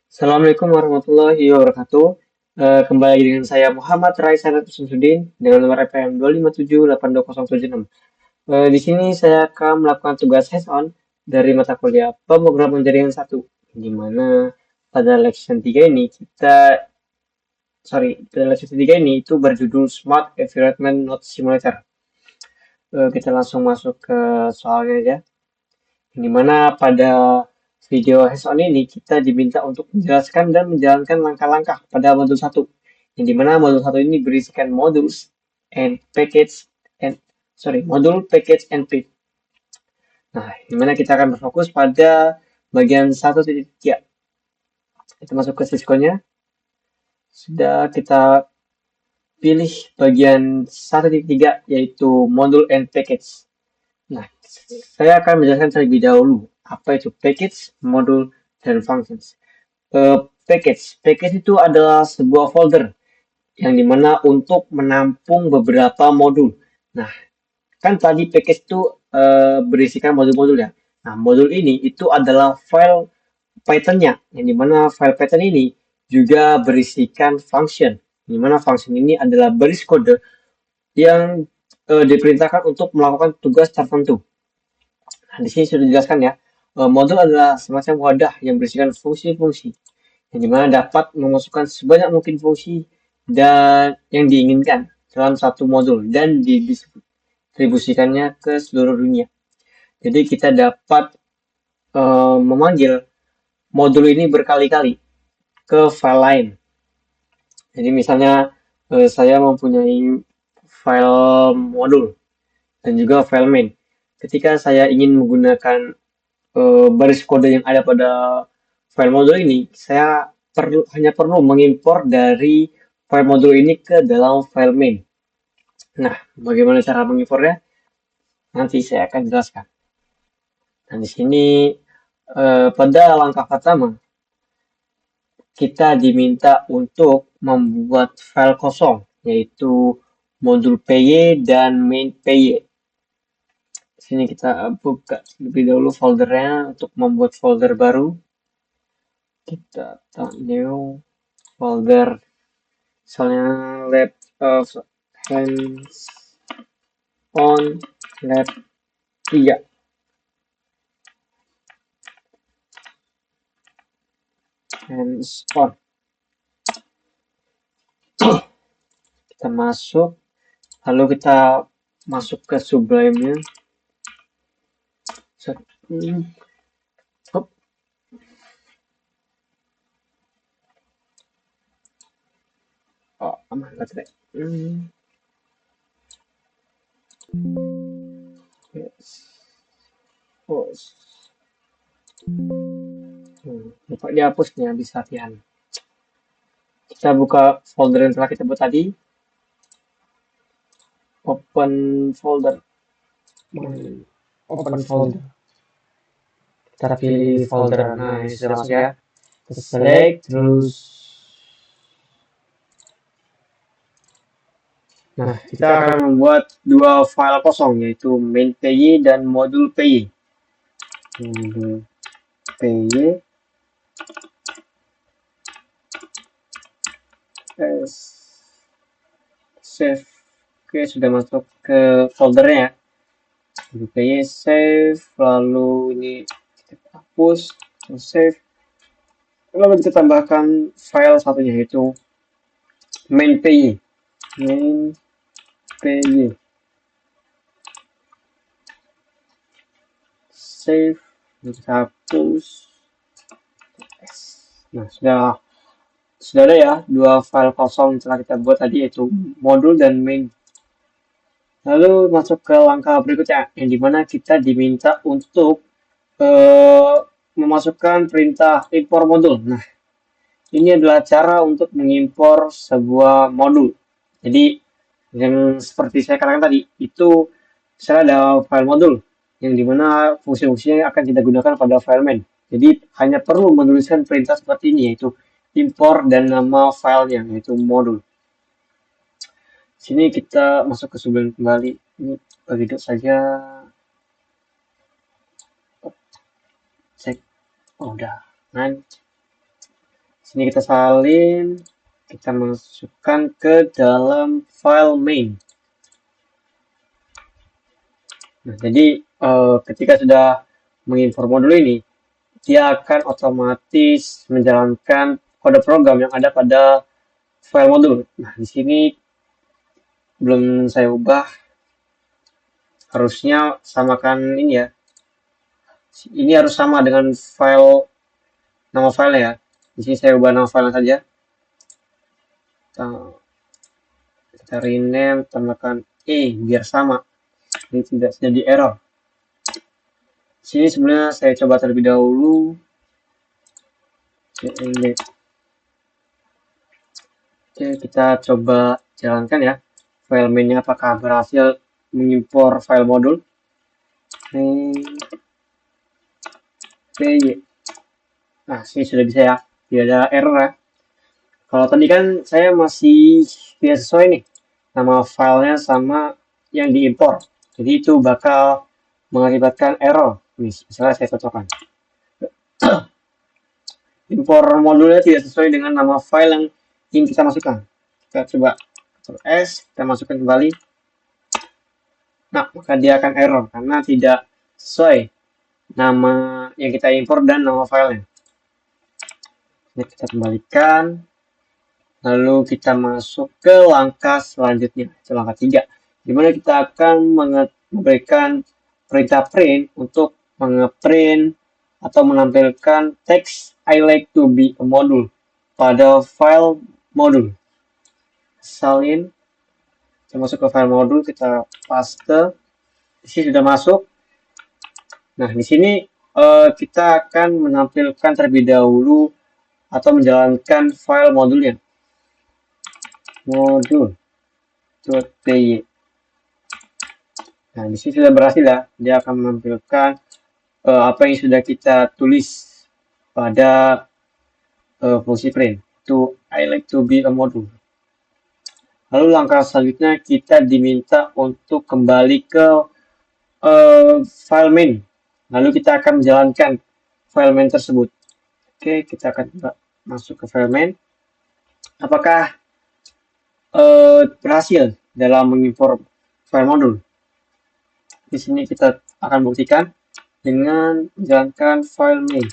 Assalamualaikum warahmatullahi wabarakatuh. Kembali lagi dengan saya Muhammad Rai Sanad Samsudin dengan nomor EPM 2578206. Di sini saya akan melakukan tugas hands-on dari mata kuliah pemrograman jaringan satu, di mana pada lesson 3 ini pada lesson 3 ini itu berjudul Smart Environment Node Simulator. Kita langsung masuk ke soalnya aja. Di mana pada video hands-on ini kita diminta untuk menjelaskan dan menjalankan langkah-langkah pada modul satu. Yang dimana modul satu ini berisikan modul package and pip. Nah, dimana kita akan berfokus pada bagian 1.3. Kita masuk ke Cisco-nya. Sudah kita pilih bagian 1.3 yaitu modul and package. Nah, saya akan menjelaskan terlebih dahulu apa itu package, modul, dan functions. Package itu adalah sebuah folder yang dimana untuk menampung beberapa modul. Nah, kan tadi package itu berisikan modul-modul ya. Nah, modul ini itu adalah file Python-nya, yang dimana file Python ini juga berisikan function, yang dimana function ini adalah baris kode yang diperintahkan untuk melakukan tugas tertentu. Nah, di sini sudah dijelaskan ya, modul adalah semacam wadah yang berisikan fungsi-fungsi, yang dimana dapat memasukkan sebanyak mungkin fungsi dan yang diinginkan dalam satu modul dan didistribusikannya ke seluruh dunia. Jadi kita dapat memanggil modul ini berkali-kali ke file lain. Jadi misalnya saya mempunyai file modul dan juga file main. Ketika saya ingin menggunakan baris kode yang ada pada file modul ini, saya hanya perlu mengimpor dari file modul ini ke dalam file main. Nah, bagaimana cara mengimpornya? Nanti saya akan jelaskan. Nah, di sini pada langkah pertama, kita diminta untuk membuat file kosong, yaitu modul py dan main py. Di sini kita buka lebih dahulu foldernya untuk membuat folder baru. Kita new folder, misalnya lab hands on lab 3. Hands on. Kita masuk, lalu kita masuk ke Sublime-nya. Oh, aman baterai. Yes. Lupa dihapusnya habis latihan. Kita buka folder yang telah kita buat tadi. Open folder. Open folder. Kita pilih folder. Nah, ini sudah masuk ya. Kita select terus. Nah, kita akan membuat dua file kosong, yaitu main py dan modul py. Modul py save. Oke, sudah masuk ke foldernya ya. Modul py save, lalu ini kita hapus, save. Lalu kita tambahkan file satunya, yaitu main py. Main py. Save, kita hapus. Nah, sudah ada ya dua file kosong yang telah kita buat tadi, yaitu modul dan main. Lalu masuk ke langkah berikutnya, yang dimana kita diminta untuk memasukkan perintah impor modul. Nah, ini adalah cara untuk mengimpor sebuah modul. Jadi yang seperti saya katakan tadi, itu misalnya ada file modul yang dimana fungsi-fungsinya akan kita gunakan pada file main. Jadi hanya perlu menuliskan perintah seperti ini, yaitu impor dan nama filenya, yaitu modul. Sini kita masuk ke Sublime kembali. Ini begitu saja. Cek. Oh, udah. Sini kita salin, kita masukkan ke dalam file main. Nah, jadi ketika sudah mengimpor modul ini, dia akan otomatis menjalankan kode program yang ada pada file modul. Nah, di sini belum saya ubah, harusnya samakan ini ya. Ini harus sama dengan file nama filenya ya. Di sini saya ubah nama filenya saja. Kita rename, tambahkan biar sama. Ini tidak jadi error. Sini sebenarnya saya coba terlebih dahulu. Oke, kita coba jalankan ya. File mainnya apakah berhasil mengimpor file modul. Nah, sini sudah bisa ya. Tidak ada error ya. Kalau tadi kan saya masih tidak sesuai nih. Nama filenya sama yang diimpor. Jadi itu bakal mengakibatkan error. Misalnya saya cocokkan. Impor modulnya tidak sesuai dengan nama file yang ingin kita masukkan. Kita coba Ctrl S, kita masukkan kembali. Nah, maka dia akan error karena tidak sesuai nama yang kita impor dan nama filenya. Ini kita kembalikan. Lalu kita masuk ke langkah selanjutnya, itu langkah 3. Di mana kita akan memberikan perintah print untuk mengeprint atau menampilkan teks I like to be a module pada file modul. Salin, kita masuk ke file modul, kita paste. Di sini sudah masuk. Nah, di sini kita akan menampilkan terlebih dahulu atau menjalankan file modulnya. Modul.py. Nah, di sini sudah berhasil ya. Dia akan menampilkan apa yang sudah kita tulis pada fungsi print. Itu I like to be a module. Lalu langkah selanjutnya kita diminta untuk kembali ke file main. Lalu kita akan menjalankan file main tersebut. Oke, kita akan masuk ke file main. Apakah berhasil dalam mengimpor file modul? Di sini kita akan buktikan dengan menjalankan file main.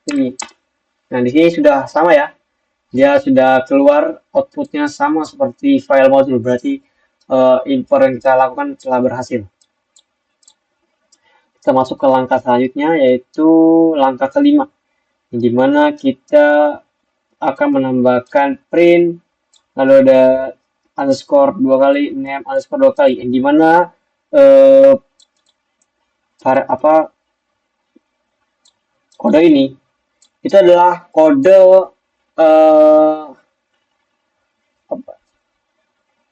Ini. Nah, di sini sudah sama ya. Dia sudah keluar outputnya sama seperti file modul. Berarti impor yang kita lakukan telah berhasil. Kita masuk ke langkah selanjutnya, yaitu langkah kelima. Di mana kita akan menambahkan print, lalu ada underscore 2 kali, name underscore 2 kali. Di mana kode ini itu adalah kode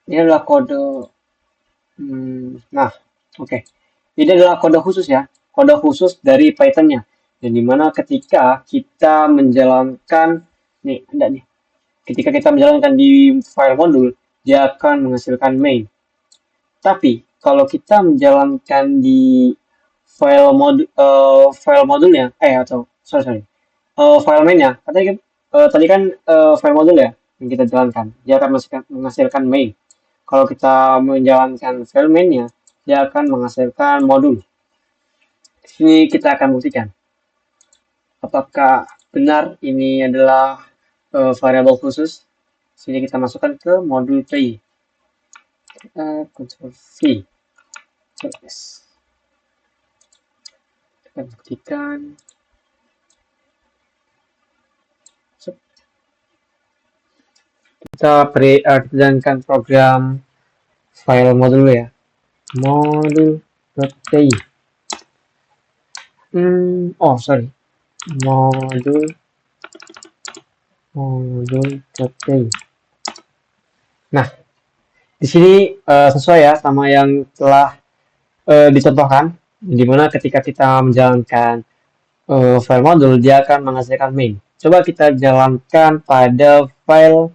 ini adalah kode ini adalah kode khusus ya, kode khusus dari Python-nya. Dan dimana ketika kita menjalankan ketika kita menjalankan di file modul, dia akan menghasilkan main. Tapi kalau kita menjalankan di file modulnya, file mainnya, tadi kan file modul ya yang kita jalankan, dia akan menghasilkan main. Kalau kita menjalankan file mainnya, dia akan menghasilkan modul. Di sini kita akan buktikan apakah benar ini adalah variabel khusus. Di sini kita masukkan ke modul play. Ctrl V, Ctrl S. Kita buktikan. Kita jalankan program file modul ya, modul.py. modul.py. Nah, di sini sesuai ya sama yang telah dicontohkan, di mana ketika kita menjalankan file modul, dia akan menghasilkan main. Coba kita jalankan pada file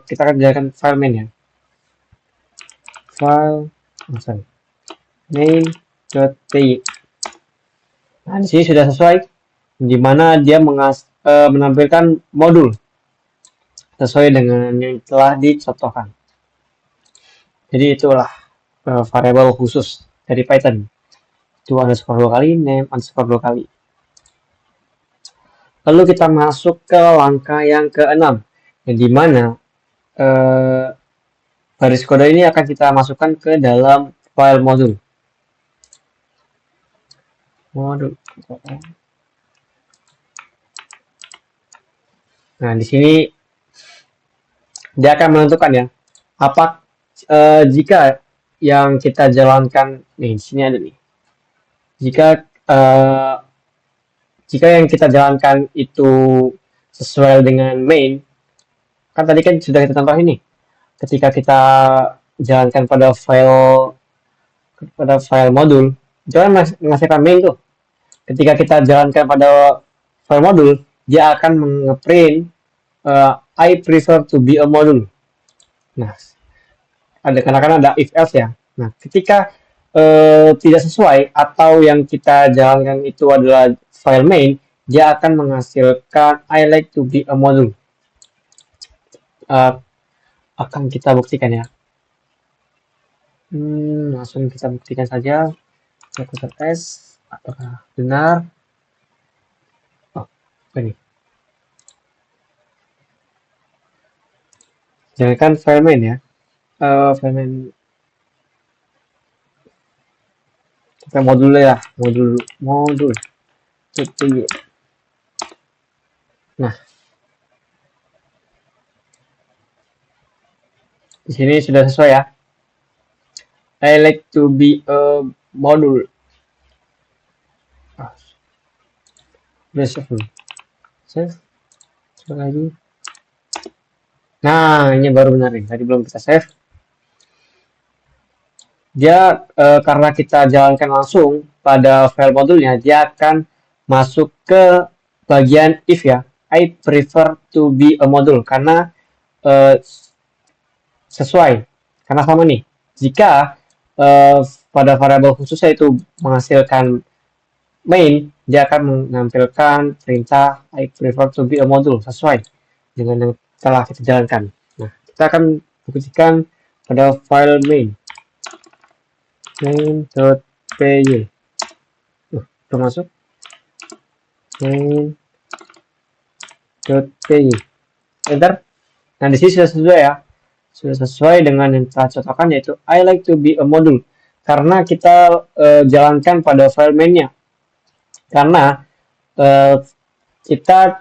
kita akan jalankan file main ya. Main.py. Nah, di sini sudah sesuai. di mana dia menampilkan modul sesuai dengan yang telah dicontohkan. Jadi itulah variabel khusus dari Python. Itu underscore 2 kali, name underscore 2 kali. Lalu kita masuk ke langkah yang ke-6, di mana baris kode ini akan kita masukkan ke dalam file modul. Nah, di sini dia akan menentukan ya, apa jika yang kita jalankan nih, di sini ada nih. Jika yang kita jalankan itu sesuai dengan main, kan tadi kan sudah kita contoh ini. Ketika kita jalankan pada file modul, jangan menghasilkan main tuh. Ketika kita jalankan pada file modul, dia akan ngeprint I prefer to be a module. Nah, karena ada if else ya. Nah, ketika tidak sesuai atau yang kita jalankan itu adalah file main, dia akan menghasilkan I like to be a module. Akan kita buktikan ya. Langsung kita buktikan saja. Ctrl S, apakah benar? Oh, ini. Jalankan file main ya. File main. Kita modul ya, modul. Nah, di sini sudah sesuai ya. I like to be a module. Save. Lagi. Nah, ini baru benar nih. Tadi belum kita save. Dia karena kita jalankan langsung pada file modulnya, dia akan masuk ke bagian if ya. I prefer to be a module karena sesuai. Karena sama nih. Jika pada variabel khususnya itu menghasilkan main, dia akan menampilkan perintah I prefer to be a module sesuai dengan yang telah kita jalankan. Nah, kita akan buktikan pada file main.py. Udah masuk. Main.py. Enter. Nah, di sini sudah sesuai ya. Sudah sesuai dengan yang telah contohkan, yaitu I like to be a module. Karena kita jalankan pada file mainnya. Karena kita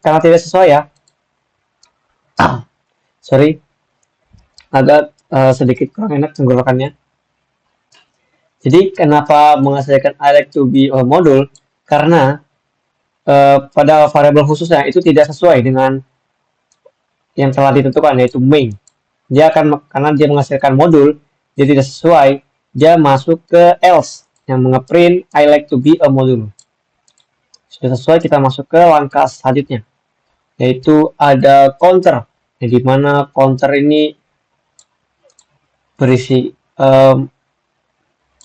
karena tidak sesuai ya. Sorry, agak sedikit kurang enak tenggorokannya. Jadi kenapa menghasilkan I like to be a module? Karena pada variabel khususnya itu tidak sesuai dengan yang telah ditentukan, yaitu main. Karena dia menghasilkan modul, dia tidak sesuai, dia masuk ke else yang ngeprint I like to be a module. Sudah sesuai, kita masuk ke langkah selanjutnya, yaitu ada counter, di mana counter ini berisi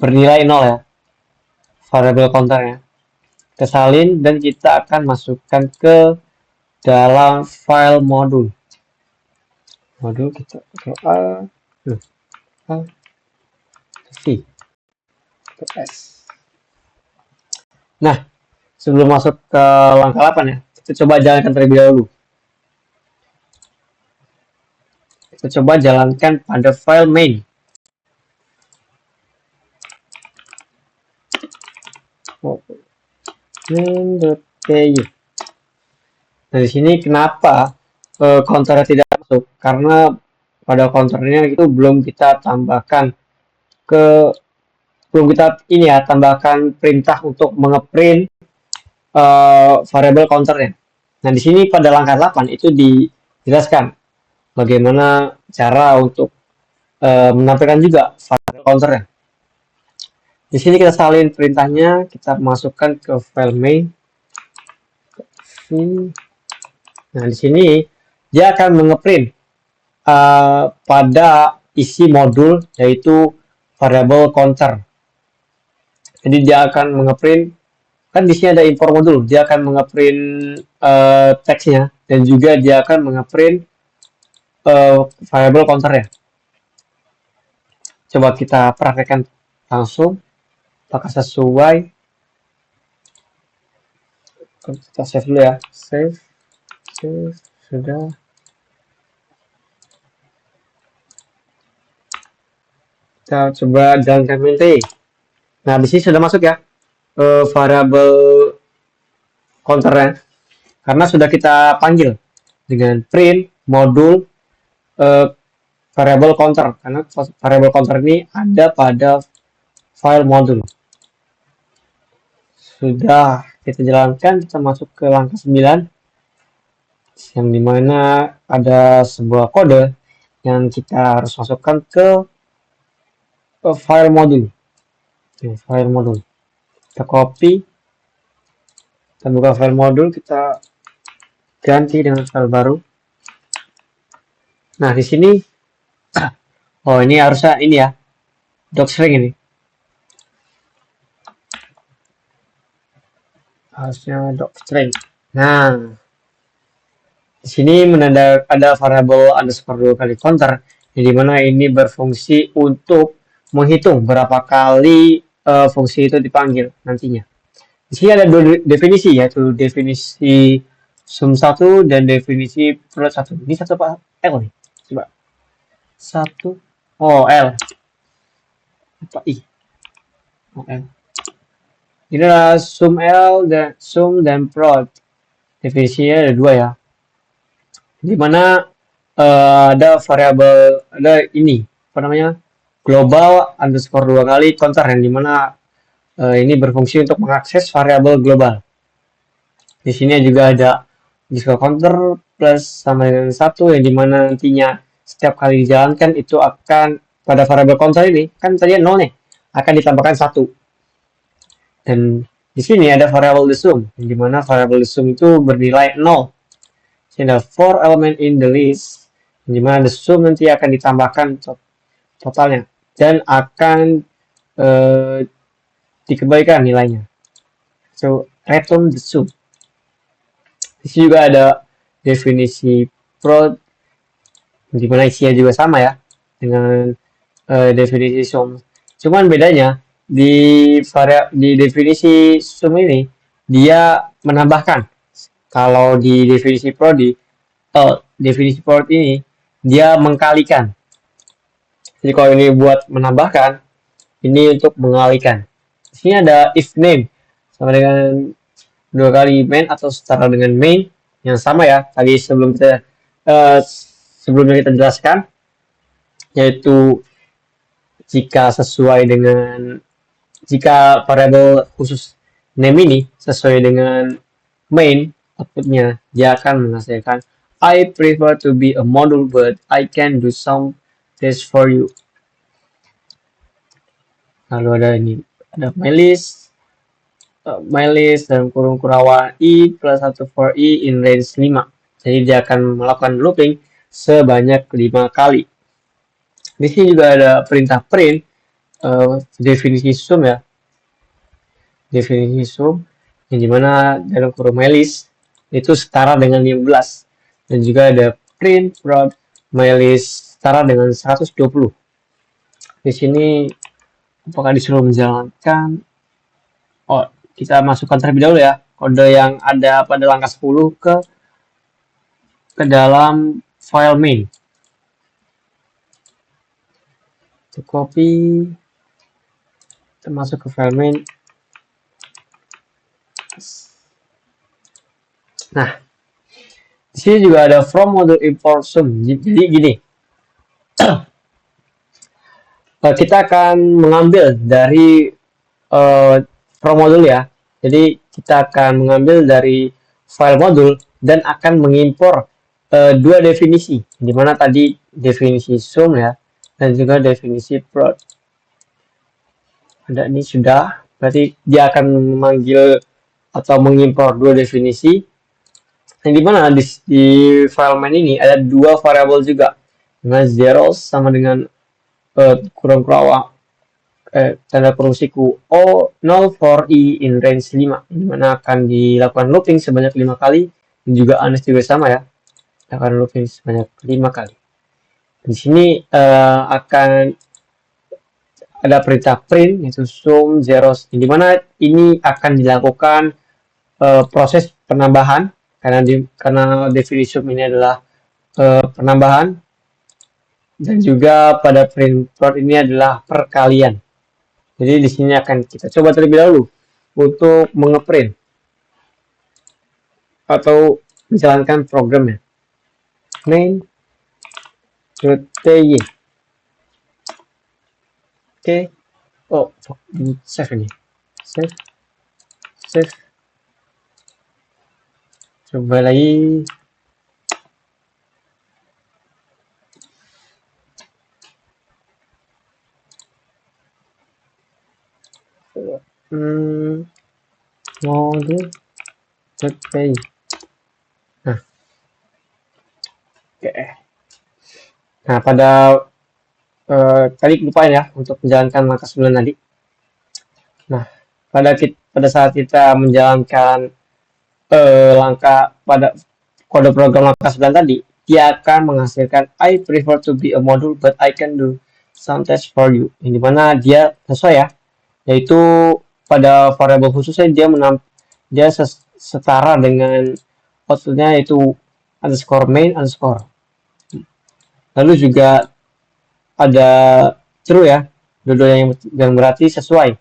bernilai 0 ya, variabel counternya. Kita salin dan kita akan masukkan ke dalam file modul. Kita V S. Nah, sebelum masuk ke langkah 8 ya, kita coba jalankan terlebih dahulu. Kita coba jalankan pada file main. Main.py. Nah, di sini kenapa counternya tidak masuk? Karena pada counternya itu belum kita tambahkan tambahkan perintah untuk mengeprint variabel counternya. Nah, di sini pada langkah 8 itu dijelaskan bagaimana cara untuk menampilkan juga variabel counternya. Di sini kita salin perintahnya, kita masukkan ke file main. Nah, di sini dia akan mengeprint pada isi modul, yaitu variabel counter. Jadi dia akan mengeprint, kan di sini ada import modul, dia akan mengeprint teksnya dan juga dia akan mengeprint variable counternya. Coba kita praktekkan langsung apakah sesuai. Kita save dulu ya, save sudah. Kita coba jalankan maintain. Nah, di sini sudah masuk ya variable counternya, karena sudah kita panggil dengan print modul variable counter, karena variable counter ini ada pada file modul. Sudah kita jalankan, kita masuk ke langkah 9 yang dimana ada sebuah kode yang kita harus masukkan ke file modul. File modul kita copy, kita buka file modul, kita ganti dengan file baru. Nah, di sini oh, ini harusnya ini ya, docstring ini. Harusnya docstring. Nah, di sini ada variable underscore 2 kali counter, yang dimana ini berfungsi untuk menghitung berapa kali fungsi itu dipanggil nantinya. Di sini ada dua definisi, yaitu definisi sum 1 dan definisi float 1. Ini satu apa L nih? Coba. 1. Oh, L. Apa I? Oh, L. Ini adalah sum L dan sum dan float. Definisinya ada dua ya. Dimana ada variabel, ada ini apa namanya, global underscore 2 kali counter, yang dimana ini berfungsi untuk mengakses variabel global. Di sini juga ada underscore counter plus sama dengan 1, yang dimana nantinya setiap kali dijalankan itu akan pada variabel counter ini, kan tadi 0 nih, akan ditambahkan 1. Dan di sini ada variabel the sum, yang dimana variabel the sum itu bernilai 0. Ada 4 element in the list, di mana the sum nanti akan ditambahkan totalnya dan akan dikembalikan nilainya. So, return the sum. Di sini juga ada definisi float, di mana isinya juga sama ya dengan definisi sum. Cuman bedanya di definisi sum ini dia menambahkan. Kalau di definisi float ini dia mengkalikan. Jadi kalau ini buat menambahkan, ini untuk mengalikan. Di sini ada if name sama dengan 2 kali main atau setara dengan main, yang sama ya tadi sebelumnya kita jelaskan, yaitu jika variabel khusus name ini sesuai dengan main, outputnya dia akan menghasilkan I prefer to be a module but I can do some this for you. Lalu ada ini, ada my list dalam kurung kurawan i plus 1 for i in range 5. Jadi dia akan melakukan looping sebanyak 5 kali. Di sini juga ada perintah print definisi sum ya. Definisi sum yang dimana dalam kurung my list itu setara dengan 15, dan juga ada print from my list setara dengan 120. Di sini apakah disuruh menjalankan? Oh, kita masukkan terlebih dahulu ya kode yang ada pada langkah 10 ke dalam file main. Kita copy, kita masuk ke file main. Nah, di sini juga ada from module import sum. Jadi gini, kita akan mengambil dari from module ya. Jadi kita akan mengambil dari file modul dan akan mengimpor dua definisi, di mana tadi definisi sum ya, dan juga definisi float. Ada ini sudah, berarti dia akan memanggil atau mengimpor dua definisi. Yang dimana di file main ini ada dua variabel juga, dengan zeros sama dengan kurung tanda kurung siku O0 for I in range 5, di mana akan dilakukan looping sebanyak 5 kali, dan juga Anes juga sama ya, akan looping sebanyak 5 kali. Di sini akan ada perintah print yaitu sum zeros, di mana ini akan dilakukan proses penambahan karena definisi sum ini adalah penambahan, dan juga pada print float ini adalah perkalian. Jadi di sini akan kita coba terlebih dahulu untuk mengeprint atau menjalankan programnya. Main .py. Oke. Oh, save ini. Save. Coba lagi. Modul.py. Nah. Oke. Nah, pada tadi lupain ya untuk menjalankan langkah 9 tadi. Nah, pada saat kita menjalankan langkah pada kode program langkah 9 tadi, dia akan menghasilkan I prefer to be a module but I can do some test for you. Yang dimana dia sesuai ya, yaitu pada variabel khususnya dia setara dengan outputnya, yaitu underscore main underscore. Lalu juga ada true ya, dua-duanya yang berarti sesuai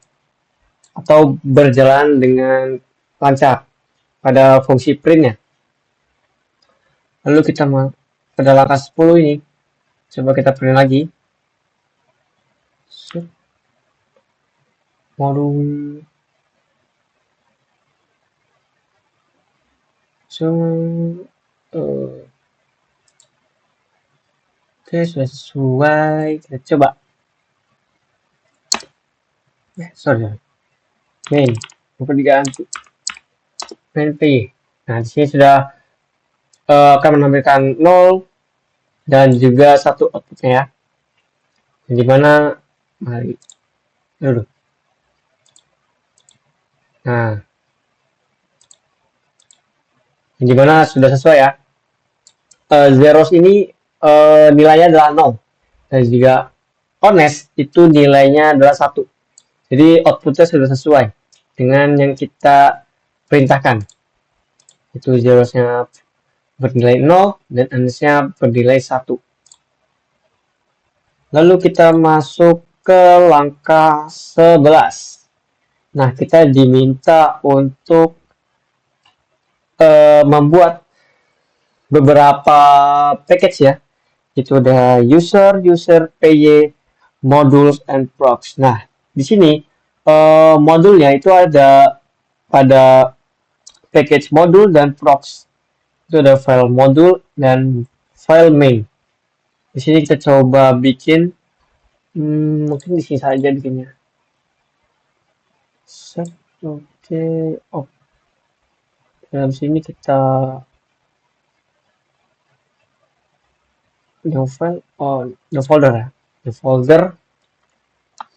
atau berjalan dengan lancar pada fungsi printnya. Lalu kita pada langkah 10 ini, coba kita print lagi. Modul. Oke, sudah sesuai. Kita coba. Sorry. Main. Lupa diganti. Main P. Nah, di sini sudah akan menampilkan 0 dan juga 1 outputnya ya. Yang dimana mari dulu. Nah, yang dimana sudah sesuai ya. Zeros ini nilainya adalah 0 dan juga honest itu nilainya adalah 1. Jadi outputnya sudah sesuai dengan yang kita perintahkan. Itu zerosnya bernilai 0 dan honestnya bernilai 1. Lalu kita masuk ke langkah 11. Nah, kita diminta untuk membuat beberapa package ya. Itu ada user, py, modules, and procs. Nah, di sini modulnya itu ada pada package modul dan procs. Itu ada file modul dan file main. Di sini kita coba bikin, mungkin di sini saja bikinnya. Oke. Oh. Dalam sini kita new file, new folder ya. New folder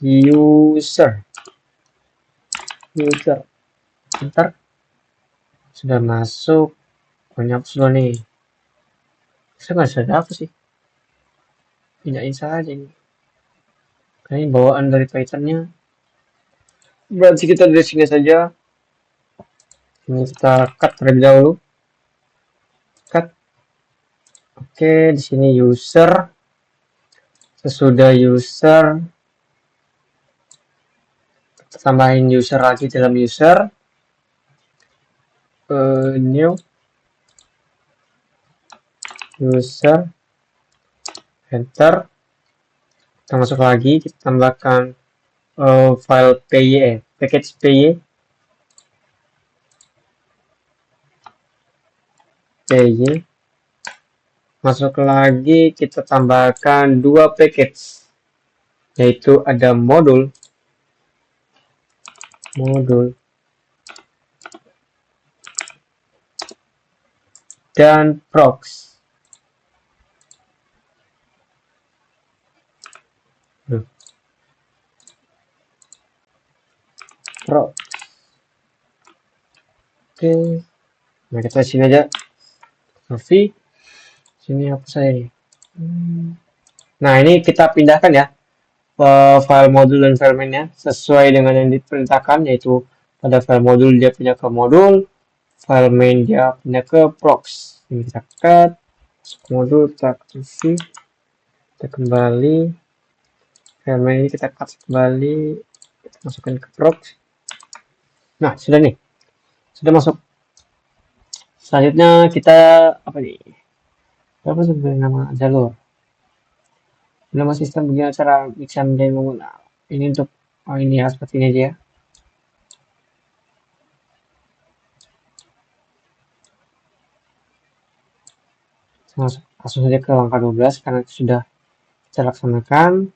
user. Ntar sudah masuk. Banyak dulu nih. Saya nggak sadar apa sih. Pindahin saja ini. Kayaknya bawaan dari Python-nya. Berarti kita dari sini saja. Ini kita cut terlebih dahulu. Cut. Oke, di sini user. Sesudah user, kita tambahin user lagi dalam user. New user, enter. Kita masuk lagi, kita tambahkan file py, package py. Masuk lagi, kita tambahkan 2 package, yaitu ada modul dan procs. Pro. Oke, nah kita sini aja. V, sini apa saya ini? Nah ini kita pindahkan ya file modul dan file mainnya sesuai dengan yang diperintahkan, yaitu pada file modul dia pindah ke modul, file main dia pindah ke prox. Ini kita cut modul, kita V, kita kembali file main ini kita cut kembali, kita masukkan ke prox. Nah sudah nih, sudah masuk. Selanjutnya kita apa nih, apa sebenarnya nama jalur nama sistem begini cara mixan dan menggunakan ini untuk ini ya, seperti ini aja ya. Langsung saja ke langkah 12 karena itu sudah kita laksanakan.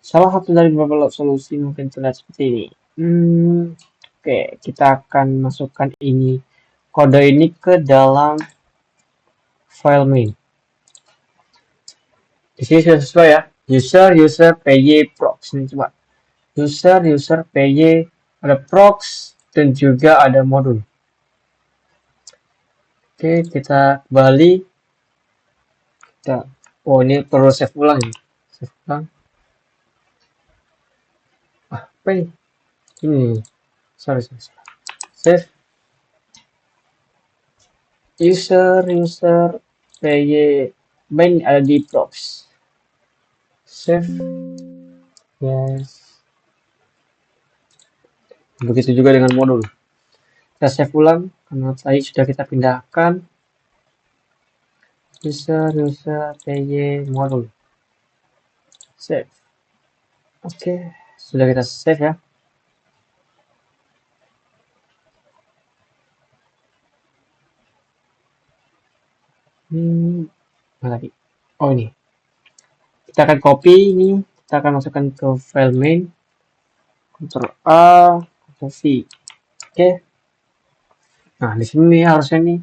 Salah satu dari beberapa solusi mungkin terlihat seperti ini. Oke, kita akan masukkan ini kode ini ke dalam file main. Di sini sudah sesuai ya. User py prox. Ini coba. User py ada prox dan juga ada modul. Oke, kita kembali. Oh ini perlu save ulang ya. Save ulang. Apa ini? Ini. Sorry. Save. User py main ada di prox. Save. Yes. Begitu juga dengan modul. Kita save ulang karena tadi sudah kita pindahkan. User py modul. Save. Oke, sudah kita save ya. Mana lagi? Oh ini. Kita akan copy ini, kita akan masukkan ke file main. Ctrl A, Ctrl V. Oke. Nah, di sini harusnya nih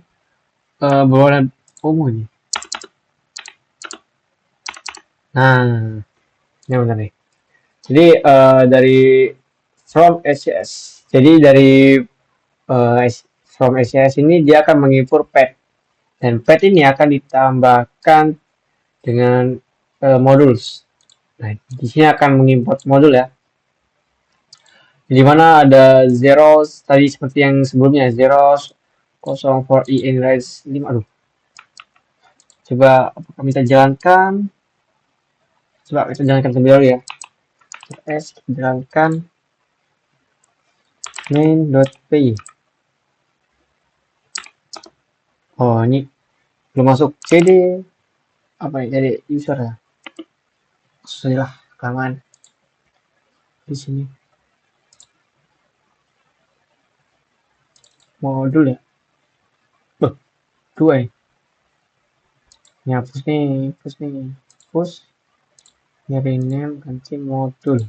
berwarna ungu nih. Nah, ini benar nih. Jadi dari from SCS. Jadi dari from SCS ini dia akan mengimpor path. Dan path ini akan ditambahkan dengan modules. Nah, di sini akan mengimport modul ya. Di mana ada zeros tadi seperti yang sebelumnya, zeros 04 in raise 5. Aduh. Coba apakah kita jalankan? Coba kita jalankan terlebih dahulu ya. S jalankan main.py. Oh, ini belum masuk cd apa ya, jadi user ya. Sudah kelamaan di sini. Modul ya. Dua ya. Ini hapus nih, hapus. Ini rename ganti modul.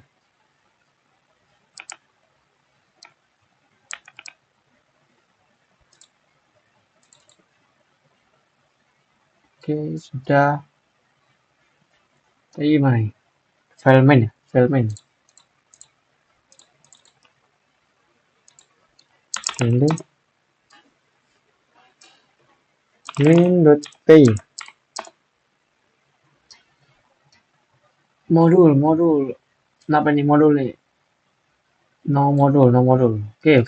Oke, sudah. Tadi gimana nih? File main ya, file main. Lalu main.py. Modul. Kenapa nih modul nih? No modul. Oke.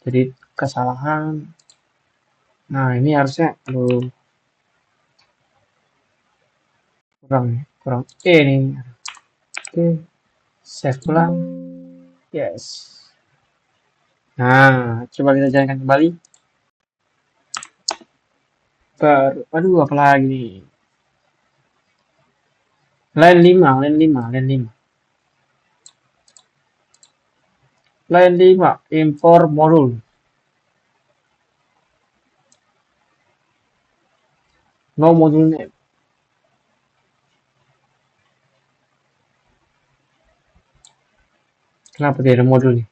Jadi kesalahan. Nah, ini harusnya kurang E nih. Oke. Save ulang. Yes. Nah, coba kita jalankan kembali. Aduh, apa lagi nih? Line 5. Line 5, import modul. No module name. Kenapa tidak ada modul nih?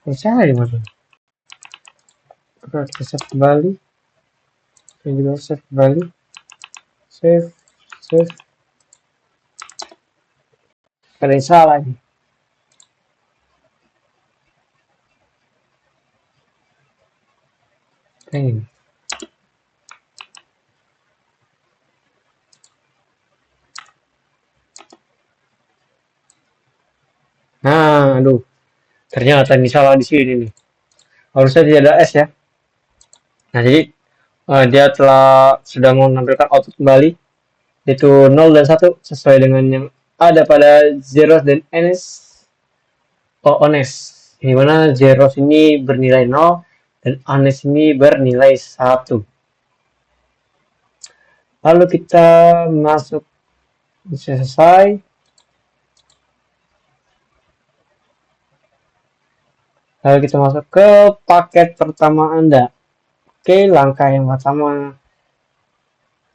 Percaya di modul. Kita save kembali. Ini juga save kembali. Save. Ada yang salah nih. Ini. Nah, aduh. Ternyata ini salah di sini nih. Harusnya tidak ada S ya. Nah, jadi dia sudah menampilkan output kembali yaitu 0 dan 1 sesuai dengan yang ada pada zeros dan ones. Di mana zeros ini bernilai 0 dan ones ini bernilai 1. Lalu kita masuk selesai. Lalu kita masuk ke paket pertama Anda. Oke, langkah yang pertama.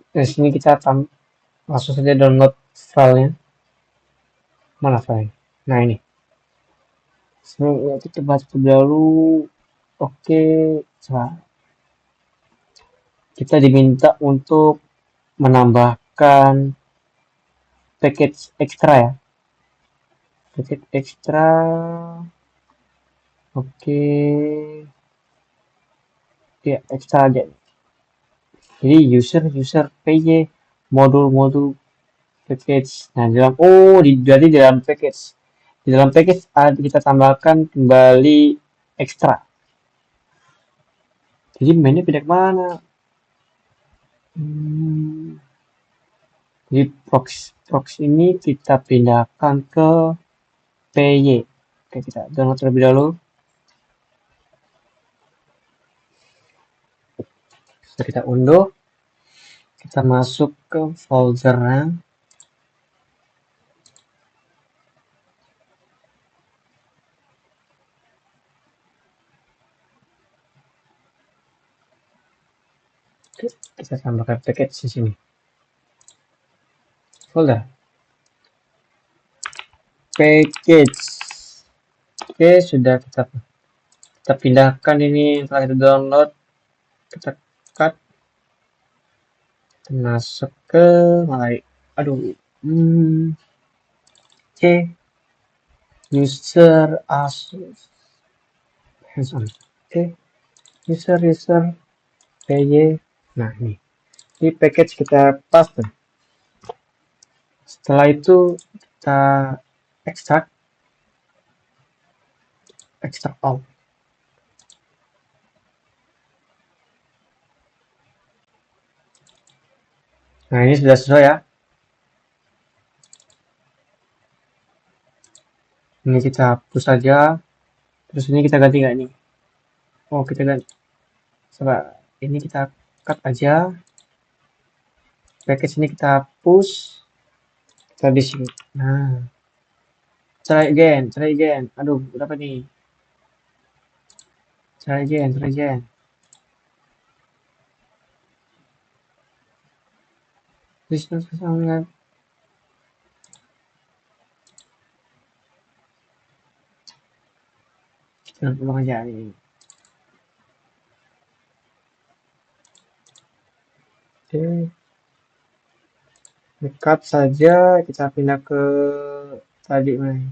Di sini kita langsung saja download filenya. Mana file? Nah, ini. Sini ya, kita baca dulu. Oke, coba. Kita diminta untuk menambahkan package ekstra ya. Package ekstra. Oke. Ya, ekstra aja. Jadi user py modul package. Nah, jadi dalam package. Di dalam package kita tambahkan kembali ekstra. Jadi mainnya pindah kemana? Jadi prox ini kita pindahkan ke py. Oke, kita download terlebih dahulu. Setelah kita unduh, kita masuk ke foldernya. Kita tambahkan package di sini. Folder. Package. Oke, sudah kita pindahkan ini setelah kita download. Kita cut. Kita masuk ke user Asus hands-on. Oke. User py. Nah, ini package kita paste. Setelah itu kita extract all. Nah, ini sudah sesuai ya. Ini kita hapus saja. Terus ini kita ganti nggak nih? Oh, kita ganti. Coba ini kita cut aja. Package ini kita hapus. Kita di sini. Nah. Try again. Aduh, berapa nih? Try again. Distance kesalahan. Kita ulang aja ini. Oke. Dekat saja, kita pindah ke tadi nih.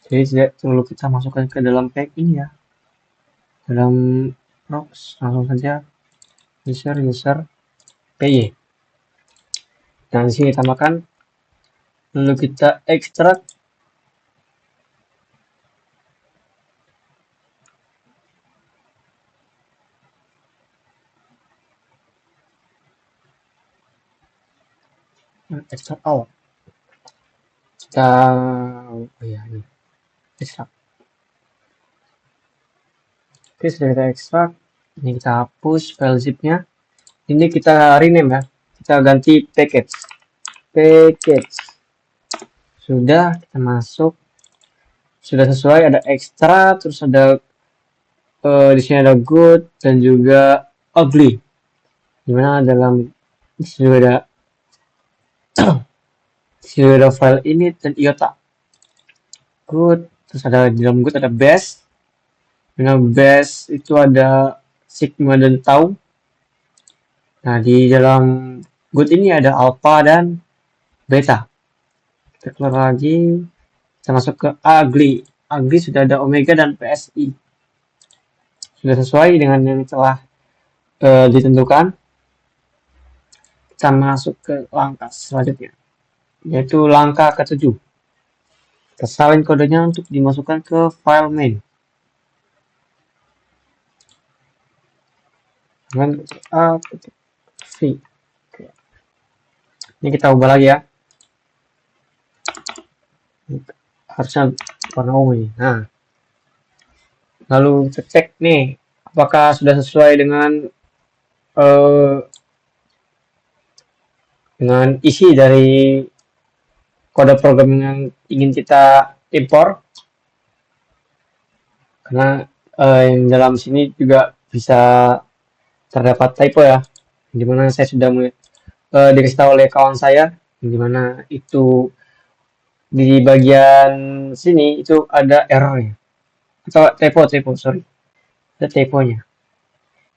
Jadi tidak perlu kita masukkan ke dalam pack ini ya. Dalam prox langsung saja user py. Dan di sini tambahkan, lalu kita ekstrak. Ekstrak all. Kita ini ekstrak. Oke, sudah kita ekstrak. Ini kita hapus file zipnya. Ini kita rename ya. Kita ganti package. Sudah, kita masuk. Sudah sesuai, ada extra, terus ada di sini ada good dan juga ugly. Dimana dalam sudah ada file ini dan iota. Good, Terus ada di dalam good ada base. Dengan base itu ada sigma dan tau. Nah, di dalam good ini ada alpha dan beta. Kita keluar lagi, kita masuk ke ugly. Ugly sudah ada omega dan PSI. Sudah sesuai dengan yang telah ditentukan. Kita masuk ke langkah selanjutnya, yaitu langkah ke-7. Kita salin kodenya untuk dimasukkan ke file main. Dengan A, V. Ini kita ubah lagi ya. Harusnya warna ungu ini. Nah, lalu kita cek nih apakah sudah sesuai dengan isi dari kode program yang ingin kita impor. Karena yang dalam sini juga bisa terdapat typo ya, dimana saya sudah dikasih tahu oleh kawan saya, dimana itu di bagian sini itu ada errornya atau typo, sorry, ada typonya.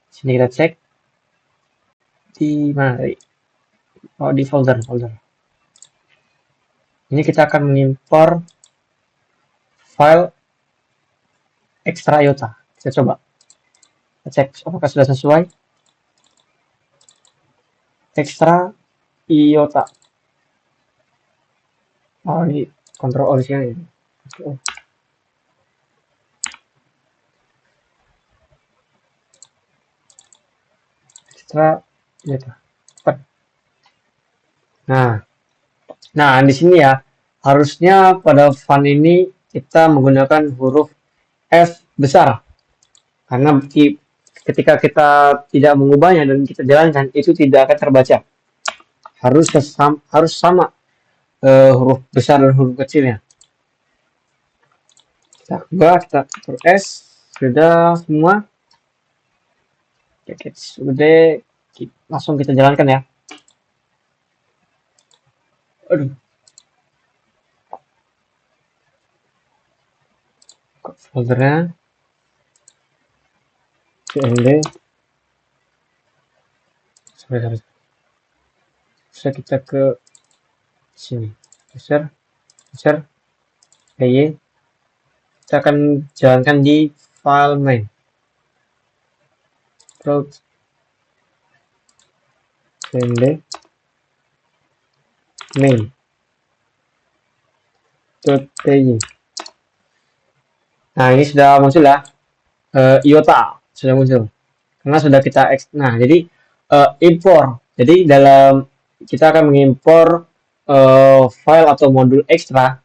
Sini kita cek di mana tadi? Oh, di folder. Ini kita akan mengimpor file extra iota. Kita coba kita cek apakah sudah sesuai. Extra iota. Oh, ini kontrol O di sini. Extra iota. Nah, di sini ya, harusnya pada font ini kita menggunakan huruf F besar. Karena ketika kita tidak mengubahnya dan kita jalankan, itu tidak akan terbaca. Harus sama huruf besar dan huruf kecilnya. Kita ubah, kita Ctrl S, sudah semua. Oke, sudah, langsung kita jalankan ya. Aduh. Foldernya cmd. Sorry. Bisa kita ke sini. Geser. PY. Kita akan jalankan di file main. Ctrl cmd main. .py. Nah, ini sudah muncul ya. Iota sudah muncul. Karena sudah kita nah, jadi impor. Jadi dalam kita akan mengimpor file atau modul ekstra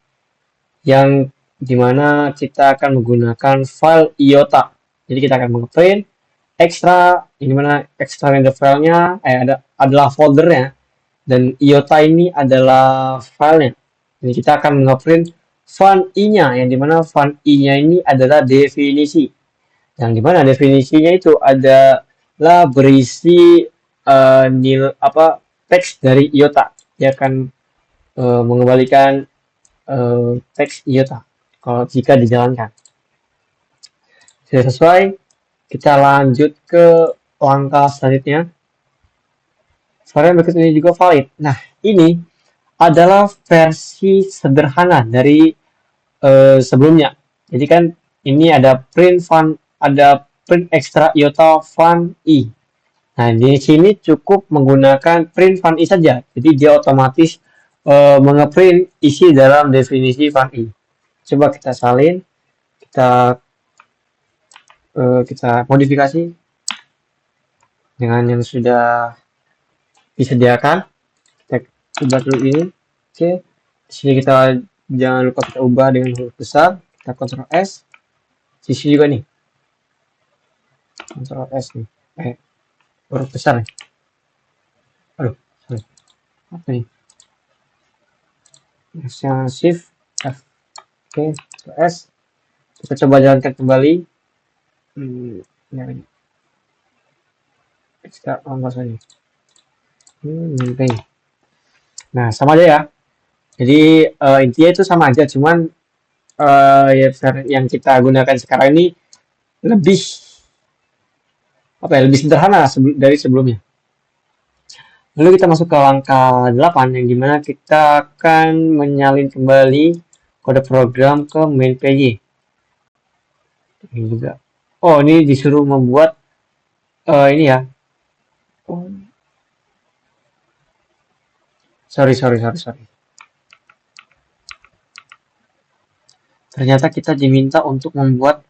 yang dimana kita akan menggunakan file iota. Jadi kita akan meng-print ekstra, ini mana ekstra render filenya adalah foldernya, dan iota ini adalah filenya. Jadi kita akan nge-print font i-nya, yang dimana font i-nya ini adalah definisi, yang dimana definisinya itu adalah berisi teks dari iota. Dia akan mengembalikan teks iota kalau jika dijalankan. Sudah sesuai, kita lanjut ke langkah selanjutnya. Varian berikut ini juga valid. Nah, ini adalah versi sederhana dari sebelumnya. Jadi kan ini ada print extra iota font i. Nah, di sini cukup menggunakan print font i saja. Jadi dia otomatis mengeprint isi dalam definisi font i. Coba kita salin, kita modifikasi dengan yang sudah disediakan. Kita ubah dulu ini. Oke, di sini kita jangan lupa kita ubah dengan huruf besar. Kita Ctrl S. Di sini juga nih, Ctrl S nih. Huruf besar nih. Aduh, sorry. Apa nih? Yang Shift F. Oke, Ctrl S. Kita coba jalankan kembali. Ini. Kita ongkos aja. Nah, sama aja ya. Jadi intinya itu sama aja, cuman ya yang kita gunakan sekarang ini lebih lebih sederhana dari sebelumnya. Lalu kita masuk ke langkah 8 yang dimana kita akan menyalin kembali kode program ke main PY. Ini juga. Oh, ini disuruh membuat ini ya. Oh. Sorry. Ternyata kita diminta untuk membuat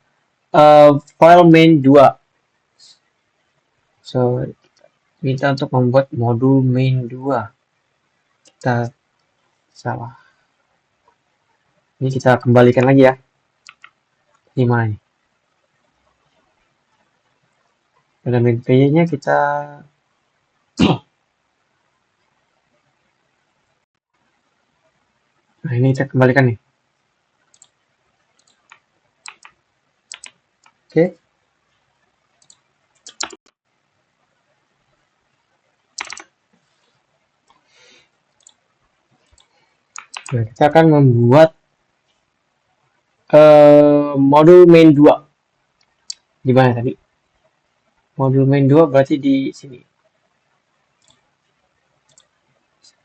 file main 2. So, minta untuk membuat modul main 2. Kita salah. Ini kita kembalikan lagi ya. Di mana nih? Pada main PY-nya kita nah, ini kita kembalikan nih. Oke. Nah, kita akan membuat modul main 2. Di mana tadi? Modul main 2 berarti di sini.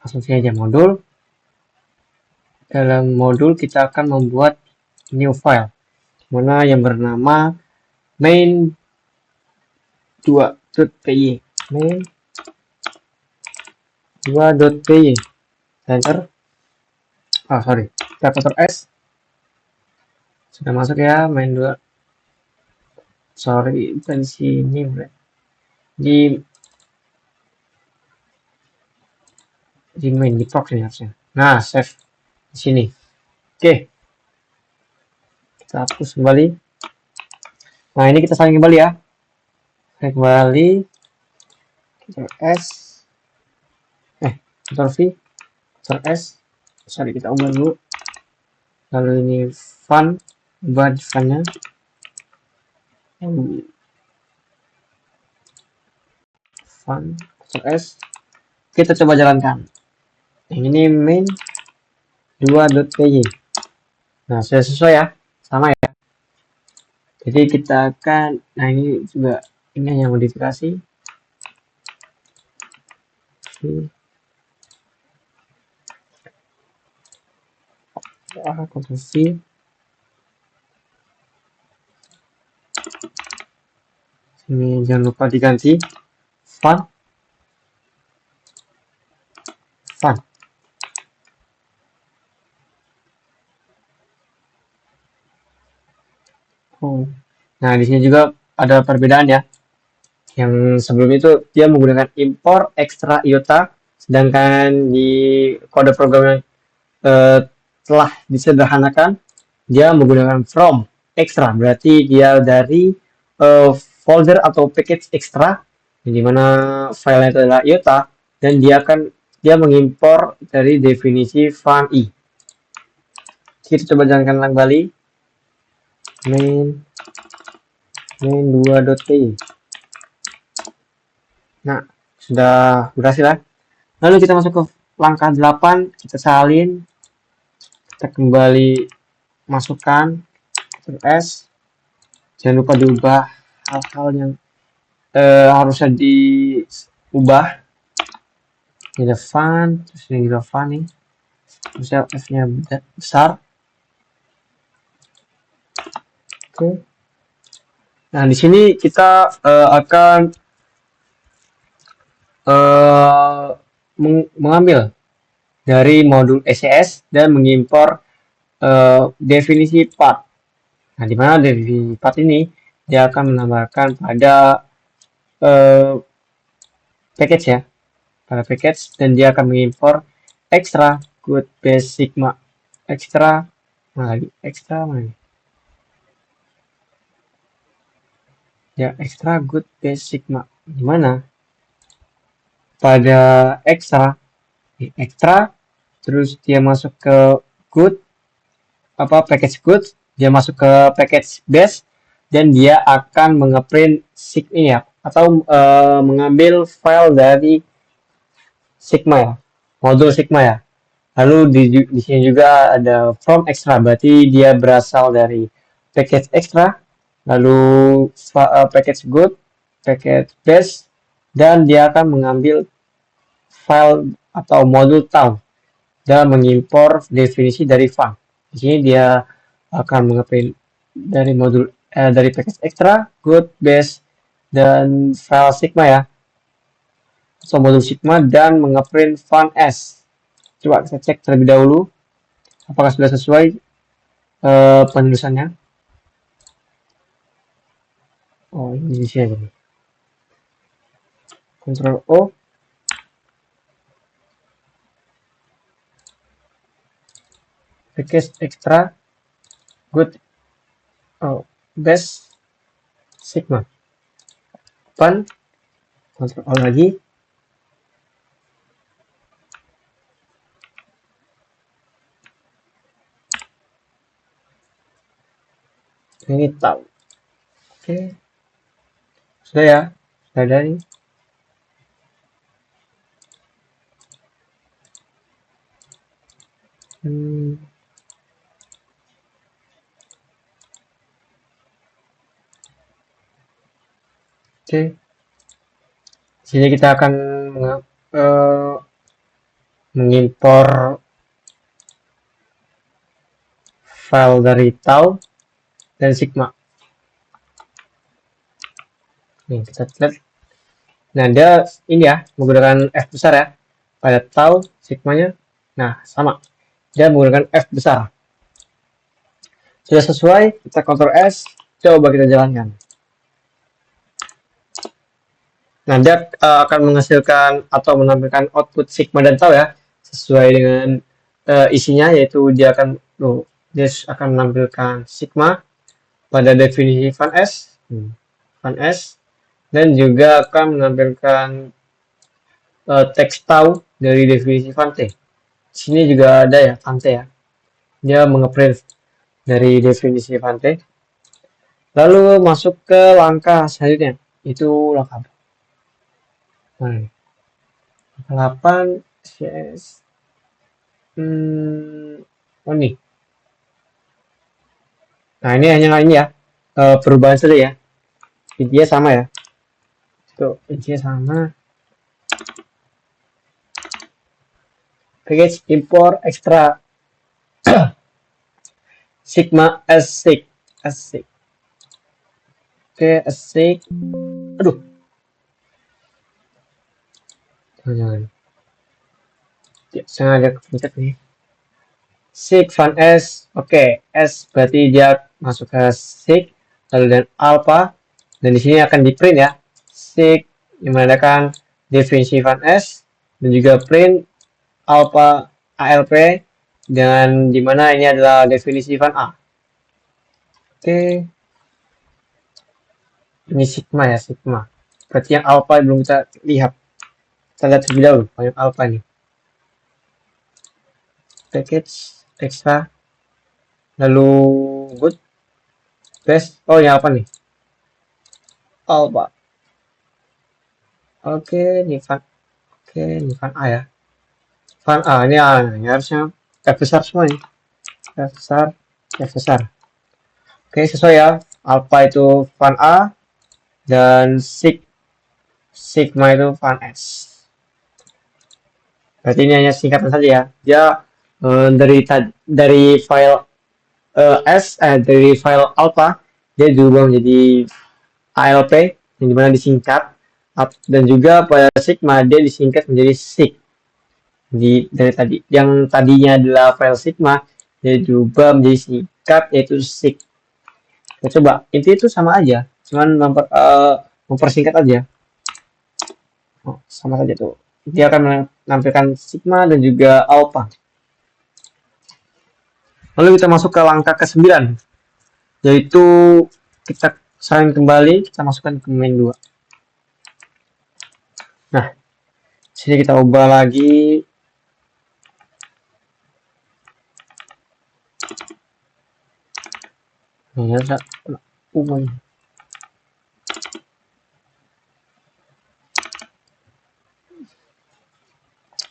Langsung saja modul. Dalam modul kita akan membuat new file. Mana yang bernama main 2.py. Main 2.py. Enter. Sorry. Kita Ctrl S. Sudah masuk ya main 2. Sorry, bukan di sini. Di main, di proxy harusnya. Nah, save di sini. Oke. Kita hapus kembali. Nah, ini kita salin kembali ya. Salin kembali. Ctrl S. Ctrl V. Ctrl S. Sorry, kita ubah dulu. Lalu ini fun. Ubah di fun-nya. Fun. Ctrl S. Kita coba jalankan. Yang ini main 2.py. Nah, sudah sesuai ya. Sama ya. Jadi kita akan, nah ini juga ini hanya modifikasi. Ctrl V. Ini jangan lupa diganti fun. Nah, di sini juga ada perbedaan ya. Yang sebelum itu dia menggunakan import extra iota, sedangkan di kode program yang telah disederhanakan dia menggunakan from extra, berarti dia dari folder atau package extra, di mana filenya itu adalah iota, dan dia mengimpor dari definisi fun-i. Kita coba jalankan kembali main 2.py. Nah, sudah berhasil ya. Lalu kita masuk ke langkah 8, kita salin, kita kembali masukkan Ctrl S. Jangan lupa diubah hal-hal yang harusnya diubah. Ini ada fun, terus ini juga fun nih. Terusnya F-nya besar. Oke. Nah, di sini kita akan mengambil dari modul SCS dan mengimpor definisi part. Nah, di mana definisi part ini dia akan menambahkan pada package ya, pada package, dan dia akan mengimpor extra good base sigma. Extra mana lagi? Extra mana? Ya, extra good base sigma. Di mana? Pada extra, terus dia masuk ke good, package good, dia masuk ke package base, dan dia akan mengeprint sig ini ya, atau mengambil file dari sigma ya, modul sigma ya. Lalu di sini juga ada from extra, berarti dia berasal dari package extra, lalu package good, package base, dan dia akan mengambil file atau modul tau dan mengimpor definisi dari fun. Di sini dia akan mengambil dari modul dari package extra, good, base, dan file sigma ya, atau modul sigma, dan mengeprint fun s. Coba kita cek terlebih dahulu apakah sudah sesuai penulisannya. Oh, ini di sini nih. Ctrl O. Package extra, good, base, sigma. Fun. Ctrl O lagi. Ini tahu. Oke. Sudah ya. Sudah ada nih. Oke. Sini kita akan mengimpor file dari tau dan sigma. Nih, kita lihat. Nah, dia ini ya, menggunakan F besar ya. Pada tau sigmanya. Nah, sama. Dia menggunakan F besar. Sudah sesuai, kita Ctrl S, coba kita jalankan. Nah, dia akan menghasilkan atau menampilkan output sigma dan tau ya, sesuai dengan isinya, yaitu dia akan menampilkan sigma pada definisi fun s, dan juga akan menampilkan teks tau dari definisi fun t. Sini juga ada ya fun t ya, dia mengeprint dari definisi fun t. Lalu masuk ke langkah selanjutnya, itu langkah 8 CS. Oh nih. Nah, ini hanya ini ya, perubahan saja ya. Intinya sama ya. Tuh, intinya sama. Package import extra sigma s6. Oke, s6. Aduh. Jangan. Ya, sengaja kepencet nih. Sig fun s. Oke, S berarti dia masuk ke sig, lalu dan alpha, dan di sini akan di print ya. Sig mengadakan definisi fun s, dan juga print alpha ALP, dan dimana ini adalah definisi fun A. Oke, ini sigma ya, sigma. Berarti yang alpha belum kita lihat. Kita lihat terlebih dahulu yang alpha ini. Package extra, lalu good, best. Oh, ini apa nih? Alpha. Oke, ini fun. Oke, ini fun A ya. Fun A ini A, ini harusnya F besar semua nih. F besar, F besar. Oke, sesuai ya. Alpha itu fun A, dan sigma itu fun S. Berarti ini hanya singkatan saja ya. Dia dari file dari file alpha, dia diubah menjadi ALP, yang dimana disingkat, dan juga pada sigma dia disingkat menjadi sig. Dari tadi, yang tadinya adalah file sigma, dia diubah menjadi singkat yaitu sig. Kita coba, inti itu sama aja, cuman mempersingkat aja. Oh, sama saja tuh. Dia akan menampilkan sigma dan juga alpha. Lalu kita masuk ke langkah ke-9, yaitu kita salin kembali, kita masukkan ke main 2. Nah, sini kita ubah lagi. Nah, ya, ubah.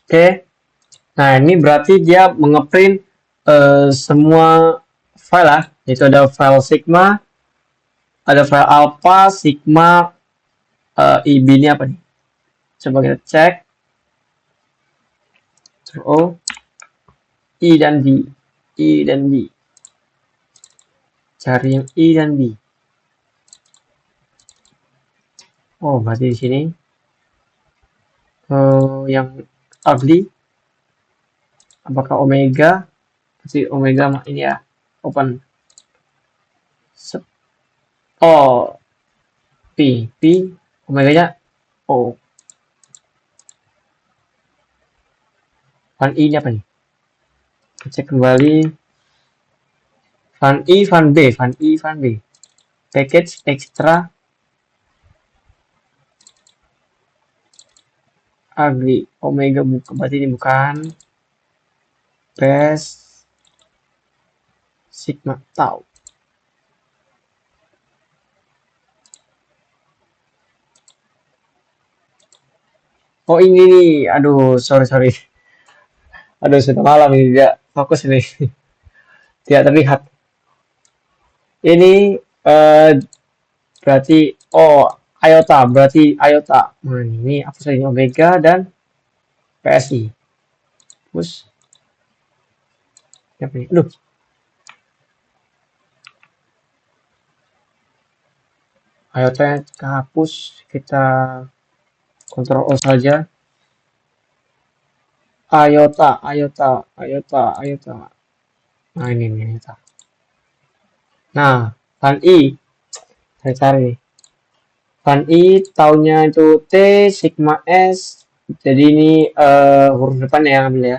Oke, Nah, ini berarti dia mengeprint semua file lah, yaitu ada file sigma, ada file alpha, sigma, ib ini apa nih? Coba kita cek. Oh, I dan B, I dan B. Cari yang I dan B. Oh, berarti di sini yang ugly. Apakah omega? Berarti omega ini ya, open. Oh, P omeganya O. Fan I ini apa nih? Kita cek kembali. Fan I, fan B, fan I, fan B. Package extra ugly. Omega bukan, berarti ini bukan. Best sigma tau. Oh ini nih, aduh sorry. Aduh sudah malam ini tidak fokus ini. Tidak terlihat. Ini berarti iota, berarti iota. Nah, ini apa saja omega dan PSI. Terus apa ini? Aduh. Iota kita hapus, kita Ctrl O saja. Iota. Nah ini iota. Nah, fan I saya cari. Fan I taunya itu T sigma S. Jadi ini huruf depan ya ambil ya.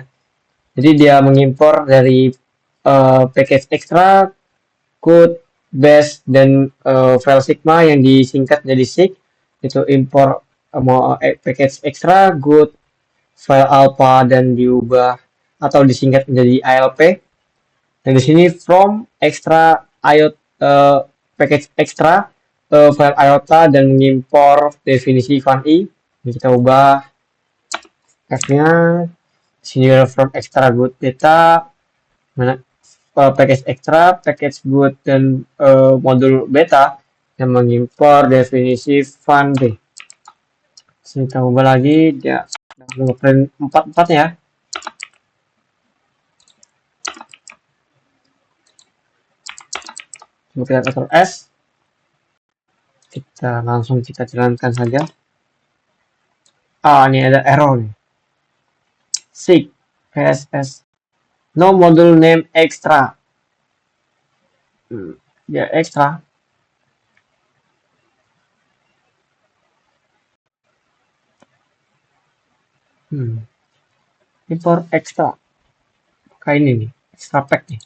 Jadi dia mengimpor dari package extra, code, base dan file sigma yang disingkat jadi sig. Itu impor package extra, good, file alpha dan diubah atau disingkat menjadi ALP. Dan di sini from extra IOTA package extra file IOTA dan mengimpor definisi fan I. Ini kita ubah F-nya. Sini ada from extra good data, mana package extra, package good dan modul beta yang mengimpor definisi fan B. Sini kita ubah lagi, dia ngeprint 4 ya. Kita Ctrl S, kita langsung kita jalankan saja. Ini ada error nih. Sig PSS no module name extra. Ya extra. Import extra. Kayak ini nih, extra pack nih.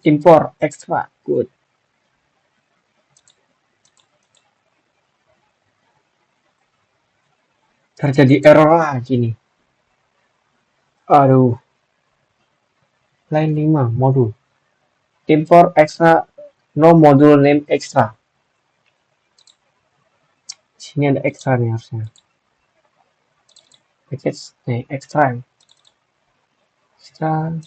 Import extra good. Terjadi error lagi nih. Aduh. Line 5 modul. Import extra no module name extra. Sini ada extra nih harusnya. Package nih extra. Extra.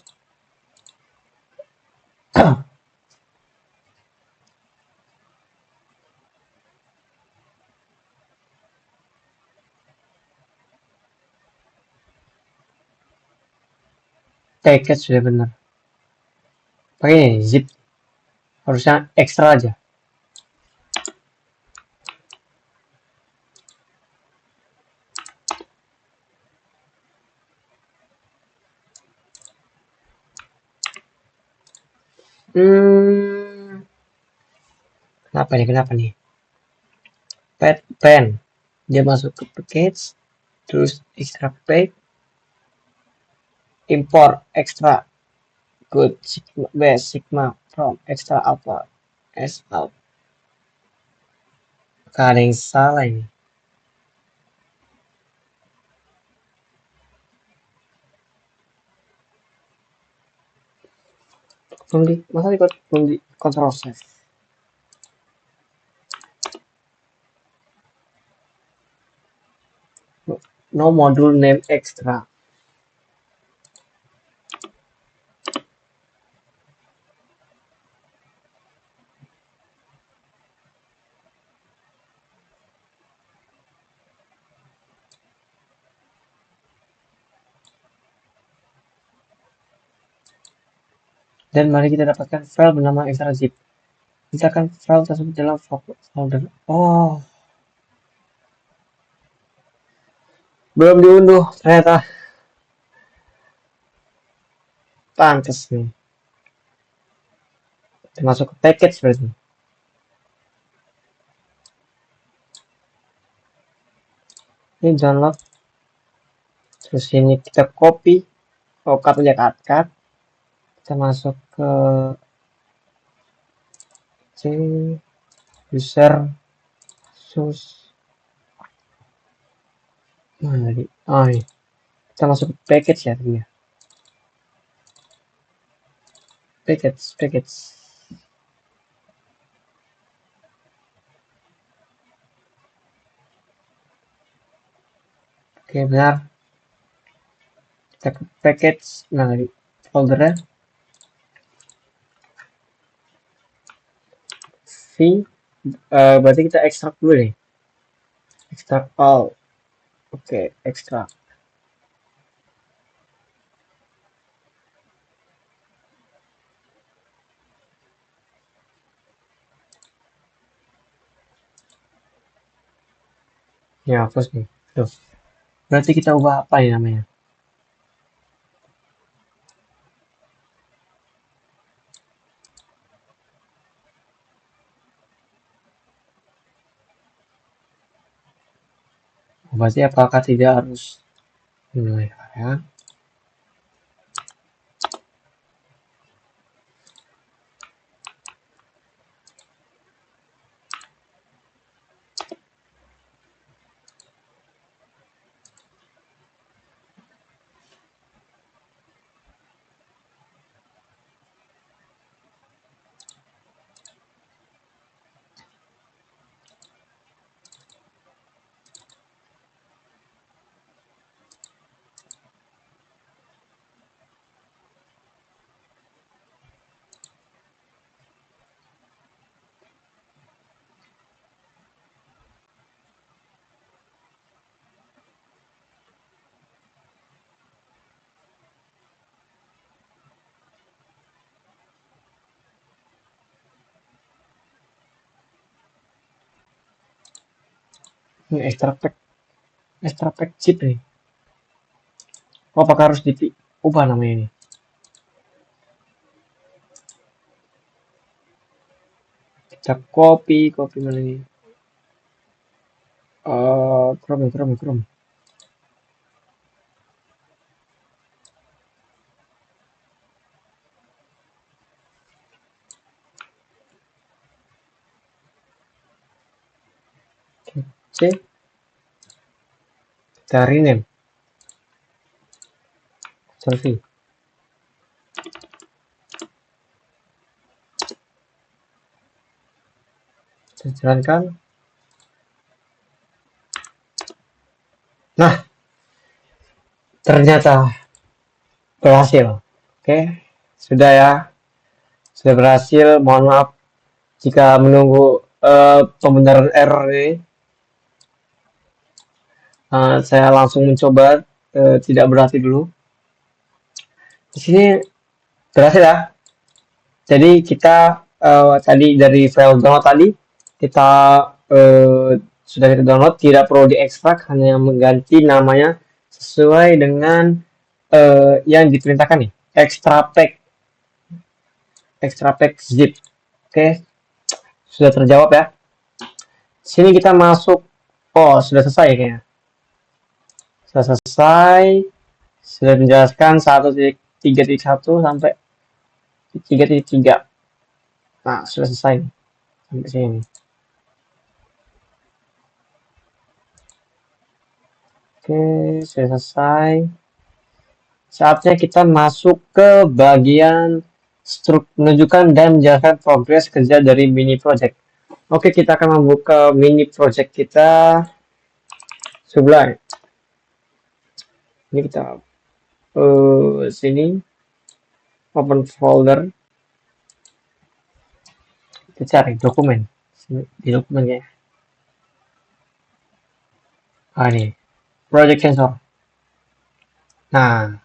Package sudah benar. Pakai zip. Harusnya ekstra aja. Kenapa nih? Pen. Dia masuk ke package. Terus extra pack. Import extra good sigma base sigma from extra alpha s out. Ada yang salah ini. belum di control save. No module name extra. Dan mari kita dapatkan file bernama extra zip. Letakkan file tersebut dalam folder. Oh, belum diunduh ternyata. Pantes nih. Masuk ke package berarti. Ini download. Terus ini kita copy. Cut aja cut. Kita masuk ke C user source. Mana tadi? Oh, ini. Kita masuk ke package ya dia. Package. Oke, benar. Kita ke package. Nah, tadi foldernya V. Berarti kita ekstrak dulu nih. Ekstrak all. Oke, ekstrak. Ya, hapus nih. Tuh. Berarti kita ubah apa nih namanya? Berarti apakah tidak harus ya? Ini extra pack chip nih. Oh, apakah harus diubah namanya ini? Kita copy mana ini? Chrome. C. Kita rename. Selfie. Kita jalankan. Nah, ternyata berhasil. Oke, sudah ya. Sudah berhasil. Mohon maaf jika menunggu pembenaran error ini. Saya langsung mencoba tidak berarti dulu. Di sini berhasil ya. Jadi kita tadi dari file download tadi kita sudah kita download, tidak perlu diekstrak, hanya mengganti namanya sesuai dengan yang diperintahkan nih, extra pack zip. Oke, sudah terjawab ya. Sini kita masuk. Oh, sudah selesai kayaknya. Sudah selesai. Sudah menjelaskan 1.3.1 sampai 3.3. Nah, sudah selesai sampai sini. Oke, sudah selesai. Saatnya kita masuk ke bagian menunjukkan dan menjelaskan progres kerja dari mini project. Oke, kita akan membuka mini project kita Sublime. Ini kita sini open folder, kita cari dokumen di dokumennya. Ini project sensor. Nah,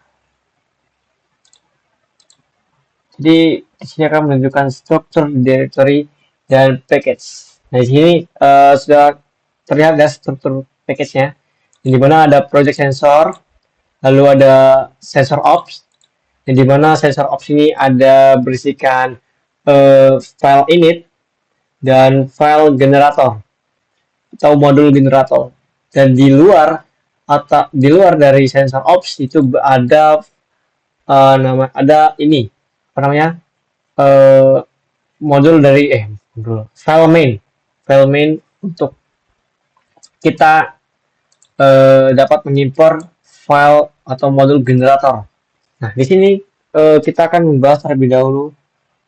jadi di sini akan menunjukkan struktur directory dan package. Nah, di sini sudah terlihat ya struktur package-nya. Di mana ada project sensor, lalu ada sensor ops, di mana sensor ops ini ada berisikan file init dan file generator atau modul generator. Dan di luar dari sensor ops itu ada ini apa namanya modul dari file main untuk kita dapat mengimpor file atau modul generator. Nah, di sini kita akan membahas terlebih dahulu.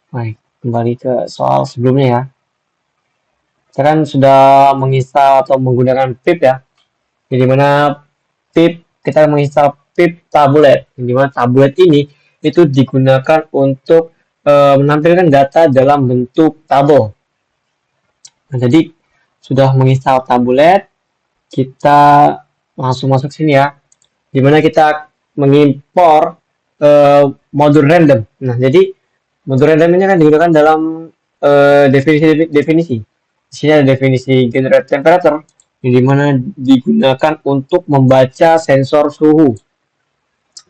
Baik, kembali ke soal sebelumnya ya. Kita kan sudah menginstal atau menggunakan pip ya. Jadi mana pip kita menginstal pip tablet. Di mana tablet ini itu digunakan untuk menampilkan data dalam bentuk tabel. Nah, jadi sudah menginstal tablet, kita langsung masuk sini ya. Dimana kita mengimpor modul random. Nah, jadi modul random ini kan digunakan dalam definisi. Di sini ada definisi generate temperature, di mana digunakan untuk membaca sensor suhu.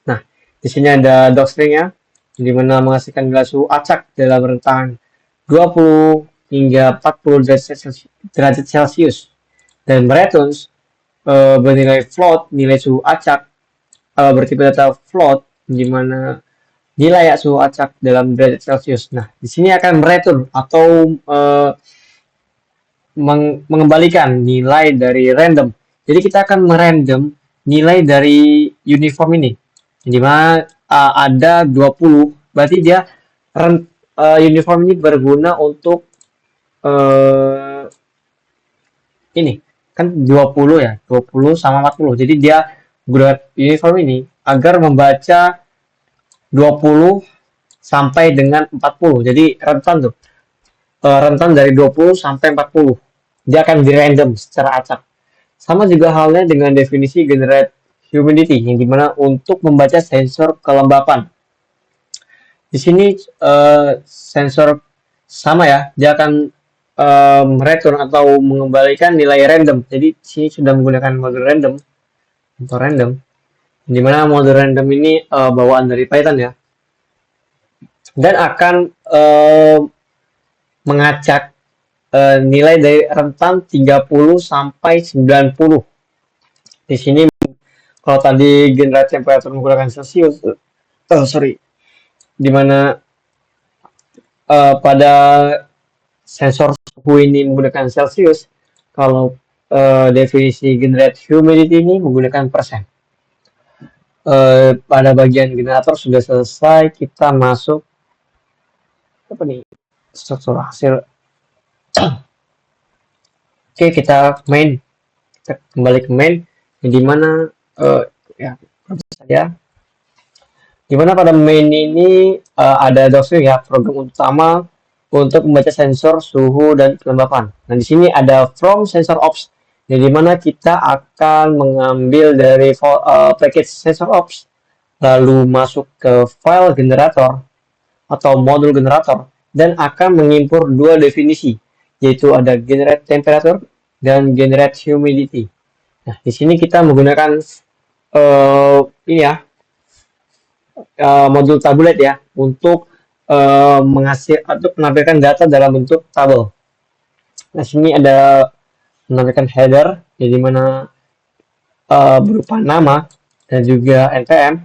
Nah, di sini ada docstring-nya, di mana menghasilkan nilai suhu acak dalam rentang 20 hingga 40 derajat Celcius. Dan mereturns bernilai float, nilai suhu acak bertipe data float, di mana nilai suhu acak dalam derajat Celcius. Nah, di sini akan mereturn atau mengembalikan nilai dari random. Jadi kita akan merandom nilai dari uniform ini. Di mana ada 20, berarti dia uniform ini berguna untuk ini kan 20 ya, 20 sama 40. Jadi dia gunakan uniform ini agar membaca 20 sampai dengan 40. Jadi rentan tuh. Rentan dari 20 sampai 40. Dia akan di random secara acak. Sama juga halnya dengan definisi generate humidity, yang dimana untuk membaca sensor kelembapan. Di sini sensor sama ya, dia akan return atau mengembalikan nilai random. Jadi sini sudah menggunakan modul random atau random, di mana modul random ini bawaan dari Python ya, dan akan mengacak nilai dari rentan 30 sampai 90. Di sini kalau tadi generate temperature menggunakan Celsius, di mana pada sensor suhu ini menggunakan Celsius, kalau definisi generate humidity ini menggunakan persen. Pada bagian generator sudah selesai, kita masuk apa nih struktur hasil. Oke, kita main, kita kembali ke main, di mana ya saya, di mana pada main ini ada doxing ya, program utama untuk membaca sensor suhu dan kelembapan. Nah, di sini ada from sensor ops, di mana kita akan mengambil dari package sensor ops, lalu masuk ke file generator atau modul generator, dan akan mengimpor dua definisi, yaitu ada generate temperature dan generate humidity. Nah, di sini kita menggunakan ini ya, modul tablet ya, untuk menampilkan data dalam bentuk tabel. Nah, sini ada menampilkan header, jadi mana berupa nama dan juga npm.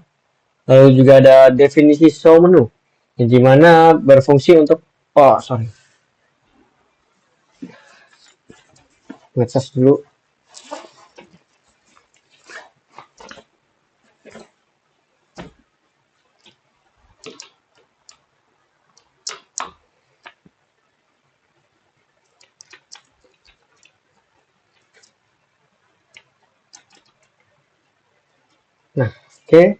Lalu juga ada definisi show menu, di mana berfungsi untuk ngecas dulu. Oke.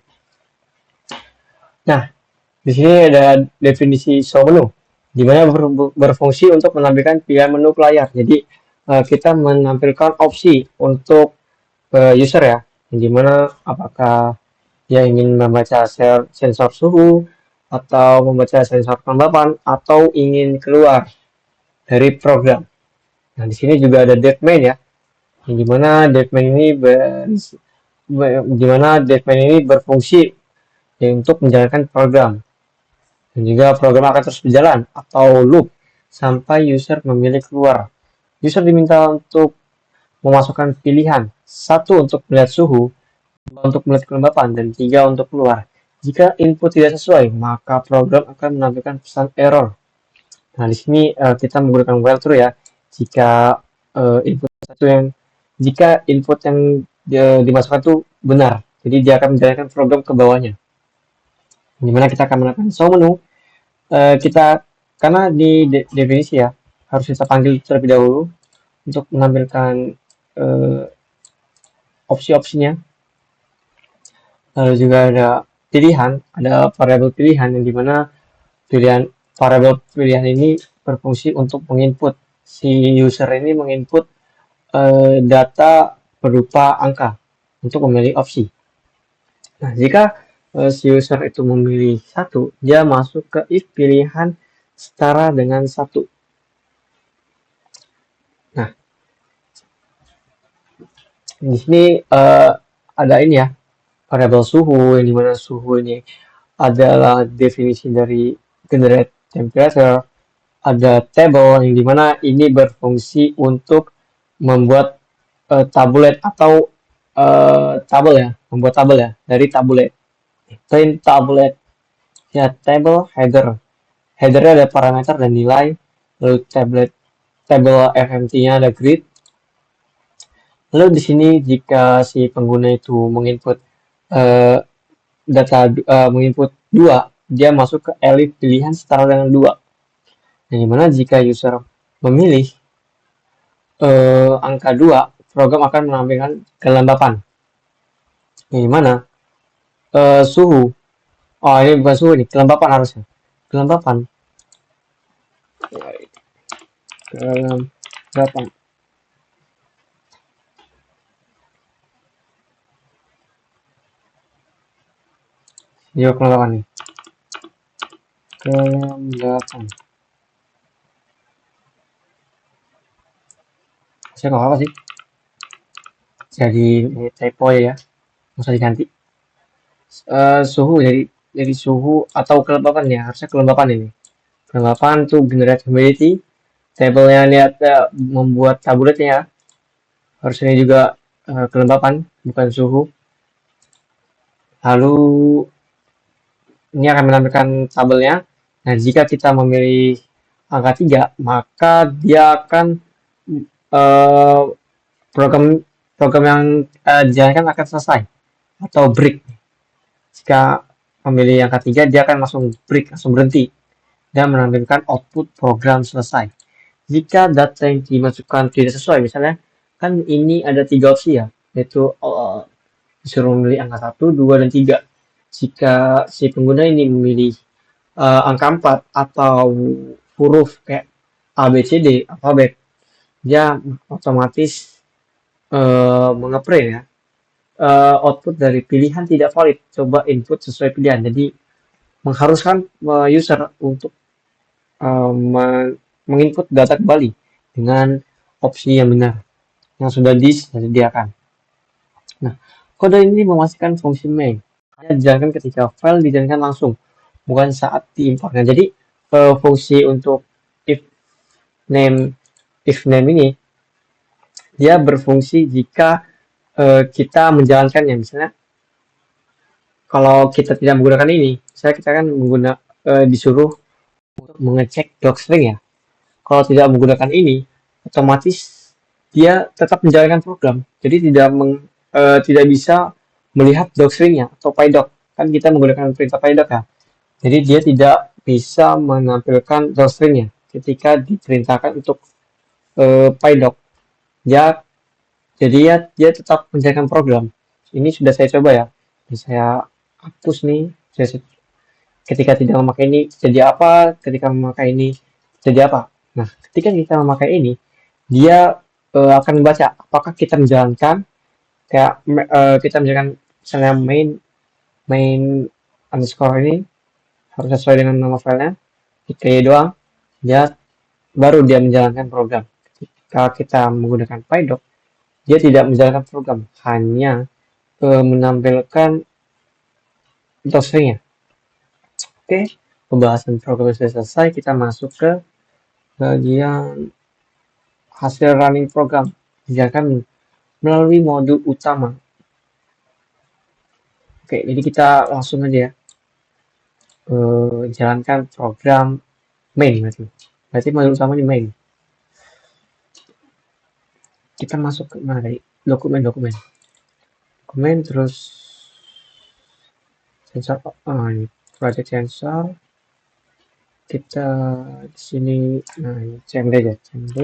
Nah, di sini ada definisi show menu, di mana berfungsi untuk menampilkan pilihan menu ke layar. Jadi kita menampilkan opsi untuk user ya, di mana apakah dia ingin membaca sensor suhu atau membaca sensor kelembapan atau ingin keluar dari program. Nah, di sini juga ada dev main ya, yang dimana dev main ini berfungsi ya, untuk menjalankan program, dan juga program akan terus berjalan atau loop sampai user memilih keluar. User diminta untuk memasukkan pilihan, satu untuk melihat suhu, dua untuk melihat kelembapan, dan tiga untuk keluar. Jika input tidak sesuai, maka program akan menampilkan pesan error. Nah, di sini kita menggunakan while true ya. Jika input satu yang dimasukkan itu benar, jadi dia akan menjalankan program ke bawahnya. Dimana kita akan menekan show menu, kita karena di definisi ya harus kita panggil terlebih dahulu untuk menampilkan opsi-opsinya. Lalu juga ada pilihan, ada variabel pilihan yang dimana variabel pilihan ini berfungsi untuk menginput, si user ini menginput data berupa angka untuk memilih opsi. Nah, jika si user itu memilih satu, dia masuk ke if pilihan setara dengan satu. Nah, di sini ada ini ya, variabel suhu, yang dimana suhu ini adalah definisi dari generate temperature. Ada table yang dimana ini berfungsi untuk membuat tablet atau tabel ya, membuat tabel ya dari tablet. Print tablet ya, table header. Headernya ada parameter dan nilai, lalu table FMT-nya ada grid. Lalu di sini jika si pengguna itu menginput menginput 2, dia masuk ke elif pilihan setara dengan 2. Yang dimana jika user memilih angka 2, program akan menampilkan kelembapan. Yang dimana suhu, ini bukan suhu nih, kelembapan harusnya. Kelembapan. Dia kelembapan nih. Kelembapan. Saya nggak apa sih. Jadi typo ya, nggak usah diganti. Suhu jadi suhu atau kelembapan ya, harusnya kelembapan ini. Kelembapan tuh generate humidity. Tabelnya lihat membuat tabletnya ya. Harusnya juga kelembapan, bukan suhu. Lalu ini akan menampilkan tabelnya. Nah, jika kita memilih angka 3, maka dia akan program yang dijalankan akan selesai atau break. Jika memilih angka 3, dia akan langsung break, langsung berhenti dan menampilkan output program selesai. Jika data yang dimasukkan tidak sesuai, misalnya kan ini ada 3 opsi ya, yaitu disuruh memilih angka 1, 2, dan 3. Jika si pengguna ini memilih angka 4 atau huruf kayak A, B, C, D, alfabet, dia otomatis mengeprint ya, output dari pilihan tidak valid, coba input sesuai pilihan. Jadi mengharuskan user untuk menginput data kembali dengan opsi yang benar yang sudah disediakan. Nah, kode ini memastikan fungsi main hanya dijalankan ketika file dijalankan langsung, bukan saat diimport. Nah, jadi fungsi untuk if name ini dia berfungsi jika kita menjalankannya. Misalnya kalau kita tidak menggunakan ini, misalnya kita kan disuruh untuk mengecek docstring ya. Kalau tidak menggunakan ini, otomatis dia tetap menjalankan program. Jadi tidak bisa melihat docstringnya atau pydoc. Kan kita menggunakan perintah pydoc ya. Jadi dia tidak bisa menampilkan docstringnya ketika diperintahkan untuk pydoc. Jadi dia tetap menjalankan program. Ini sudah saya coba ya. Saya hapus nih. Ketika tidak memakai ini jadi apa, ketika memakai ini jadi apa. Nah, ketika kita memakai ini, dia akan membaca apakah kita menjalankan kayak kita misalkan misalnya main underscore ini harus sesuai dengan nama filenya, kayak doang, dia baru dia menjalankan program. Kalau kita menggunakan PyDoc, dia tidak menjalankan program, hanya menampilkan doxstring-nya. Oke, pembahasan program sudah selesai. Kita masuk ke bagian hasil running program. Dijalankan melalui modul utama. Oke, jadi kita langsung aja ya. Jalankan program main berarti. Berarti modul utamanya main. Kita masuk ke mana tadi? Dokumen terus sensor ini project sensor. Kita di sini CMD aja, CMD.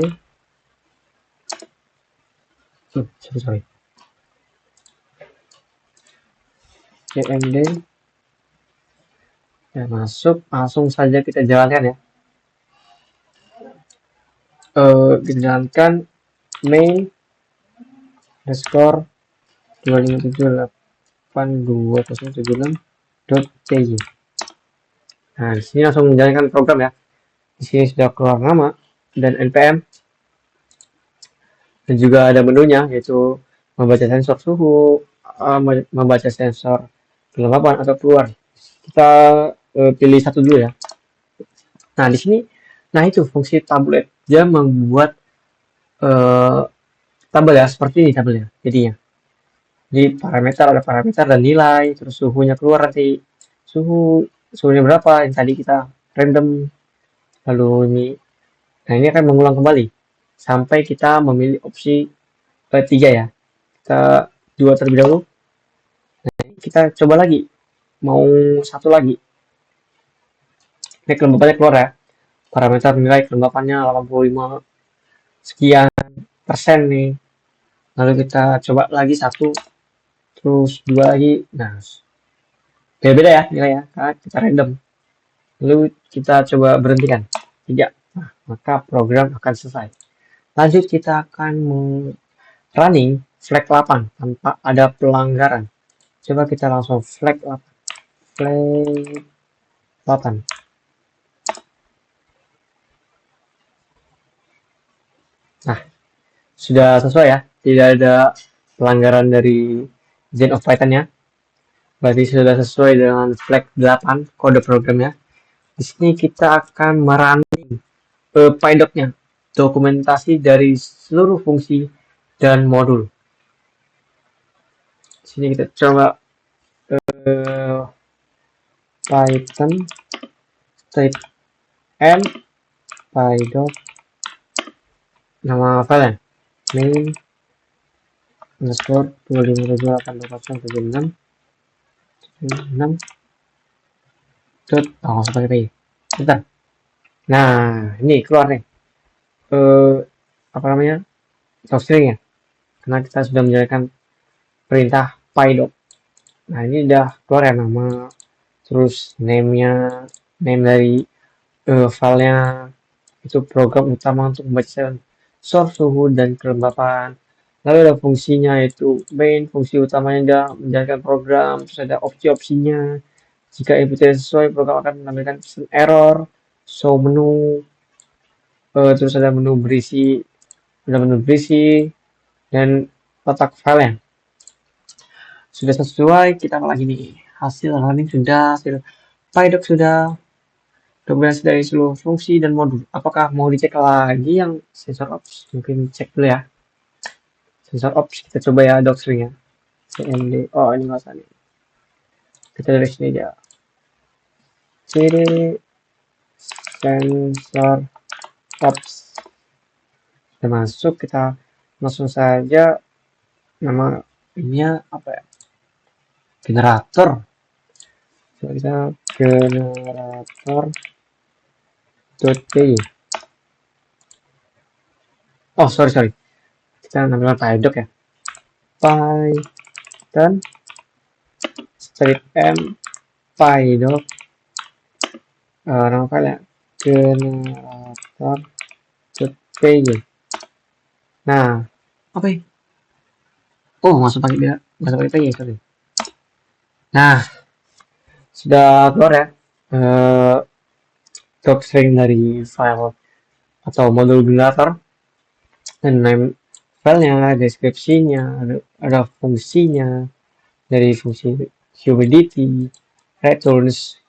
Sorry. CMD. Ya, masuk, langsung saja kita jalankan ya. Kita jalankan main underscore 25782.76.cy. Nah, di sini langsung menjalankan program ya. Di sini sudah keluar nama dan npm, dan juga ada menunya, yaitu membaca sensor suhu, membaca sensor kelembapan atau keluar. Kita pilih satu dulu ya. Nah, di sini, nah itu fungsi tablet. Dia membuat tabel ya, seperti ini tabelnya jadinya. Di parameter ada parameter dan nilai, terus suhunya keluar nanti. Suhunya berapa yang tadi kita random. Lalu ini, nah ini akan mengulang kembali sampai kita memilih opsi 3 ya. Kita 2 terlebih dahulu. Nah, kita coba lagi. Mau satu lagi. Ini kelembapannya keluar ya. Parameter nilai kelembapannya 85 sekian persen nih. Lalu kita coba lagi satu, terus 2 lagi. Nah, beda-beda ya nilai ya, karena kita random. Lalu kita coba berhentikan 3. Nah, maka program akan selesai. Lanjut kita akan running flag 8 tanpa ada pelanggaran. Coba kita langsung flag 8. Flag 8. Nah, sudah sesuai ya. Tidak ada pelanggaran dari Gen of Python-nya. Berarti sudah sesuai dengan flag 8 kode programnya. Di sini kita akan merunning PyDoc-nya, dokumentasi dari seluruh fungsi dan modul. Di sini kita coba Python state m PyDoc, nama file main underscore 257828076 langsung pakai PI. Bentar. Nah, ini keluar nih apa namanya, doxstring ya, karena kita sudah menjalankan perintah PyDoc. Nah, ini udah keluar ya nama, terus name dari filenya itu program utama untuk membaca sensor suhu dan kelembapan. Lalu ada fungsinya yaitu main, fungsi utamanya ada menjalankan program, terus ada opsi-opsinya. Jika input tidak sesuai, program akan menampilkan pesan error, show menu, terus ada menu berisi, dan letak filenya. Sudah sesuai, kita lagi nih. Hasil running sudah, hasil PyDoc sudah, dokumentasi dari seluruh fungsi dan modul. Apakah mau dicek lagi yang sensor ops? Mungkin cek dulu ya. Sensor ops kita coba ya doxstring ya. CMD. Oh, ini nggak usah nih. Kita dari sini aja. Ciri sensor ops. Sudah masuk, kita langsung saja nama ininya apa ya? Generator. Coba kita generator.py. Oh, sorry. Kita namanya PyDoc ya. Python strip m pydoc nama filenya generator.py. Nah, apa ya? Oh, masuk pakai py, sorry. Nah, sudah keluar ya docstring dari file atau modul generator, dan name filenya, deskripsinya, ada fungsinya, dari fungsi humidity, returns,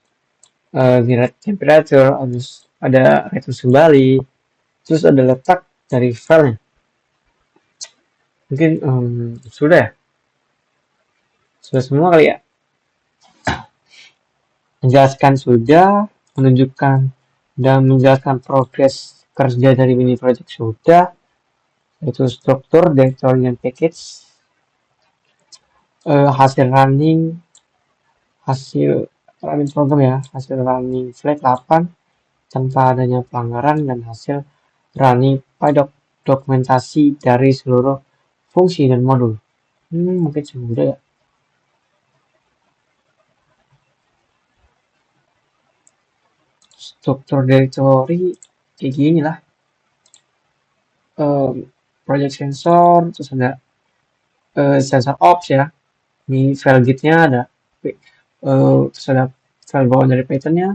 temperature, harus ada returns kembali, terus ada letak dari filenya. Mungkin sudah semua kali ya. Menjelaskan sudah, menunjukkan dan menjelaskan progres kerja dari mini project sudah, yaitu struktur, directory, dan package, hasil running program ya, hasil running flag 8 tanpa adanya pelanggaran, dan hasil running PyDoc, dokumentasi dari seluruh fungsi dan modul. Mungkin sudah ya. Struktur directory kayak gini lah. Project sensor, terus ada sensor ops ya. Ini file gitnya ada, terus ada file bawaan dari Python-nya,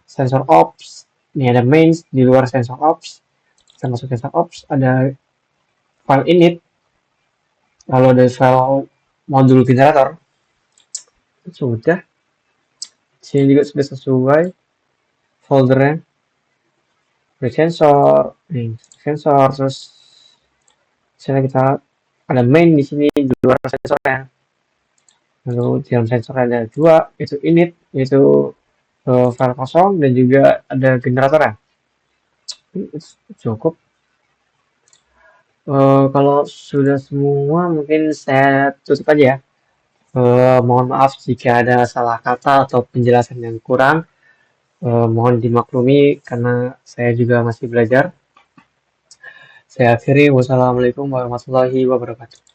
sensor ops. Ini ada mains di luar sensor ops. Kita masuk sensor ops, ada file init, lalu ada file modul generator. Sudah. Sini juga sudah sesuai foldernya. Sensor, terus misalnya kita ada main di sini di luar sensornya. Lalu di dalam sensor ada dua, itu init, yaitu file kosong, dan juga ada generatornya. Cukup. Kalau sudah semua, mungkin saya tutup aja ya. Mohon maaf jika ada salah kata atau penjelasan yang kurang. Mohon dimaklumi karena saya juga masih belajar. Saya akhiri, wassalamualaikum warahmatullahi wabarakatuh.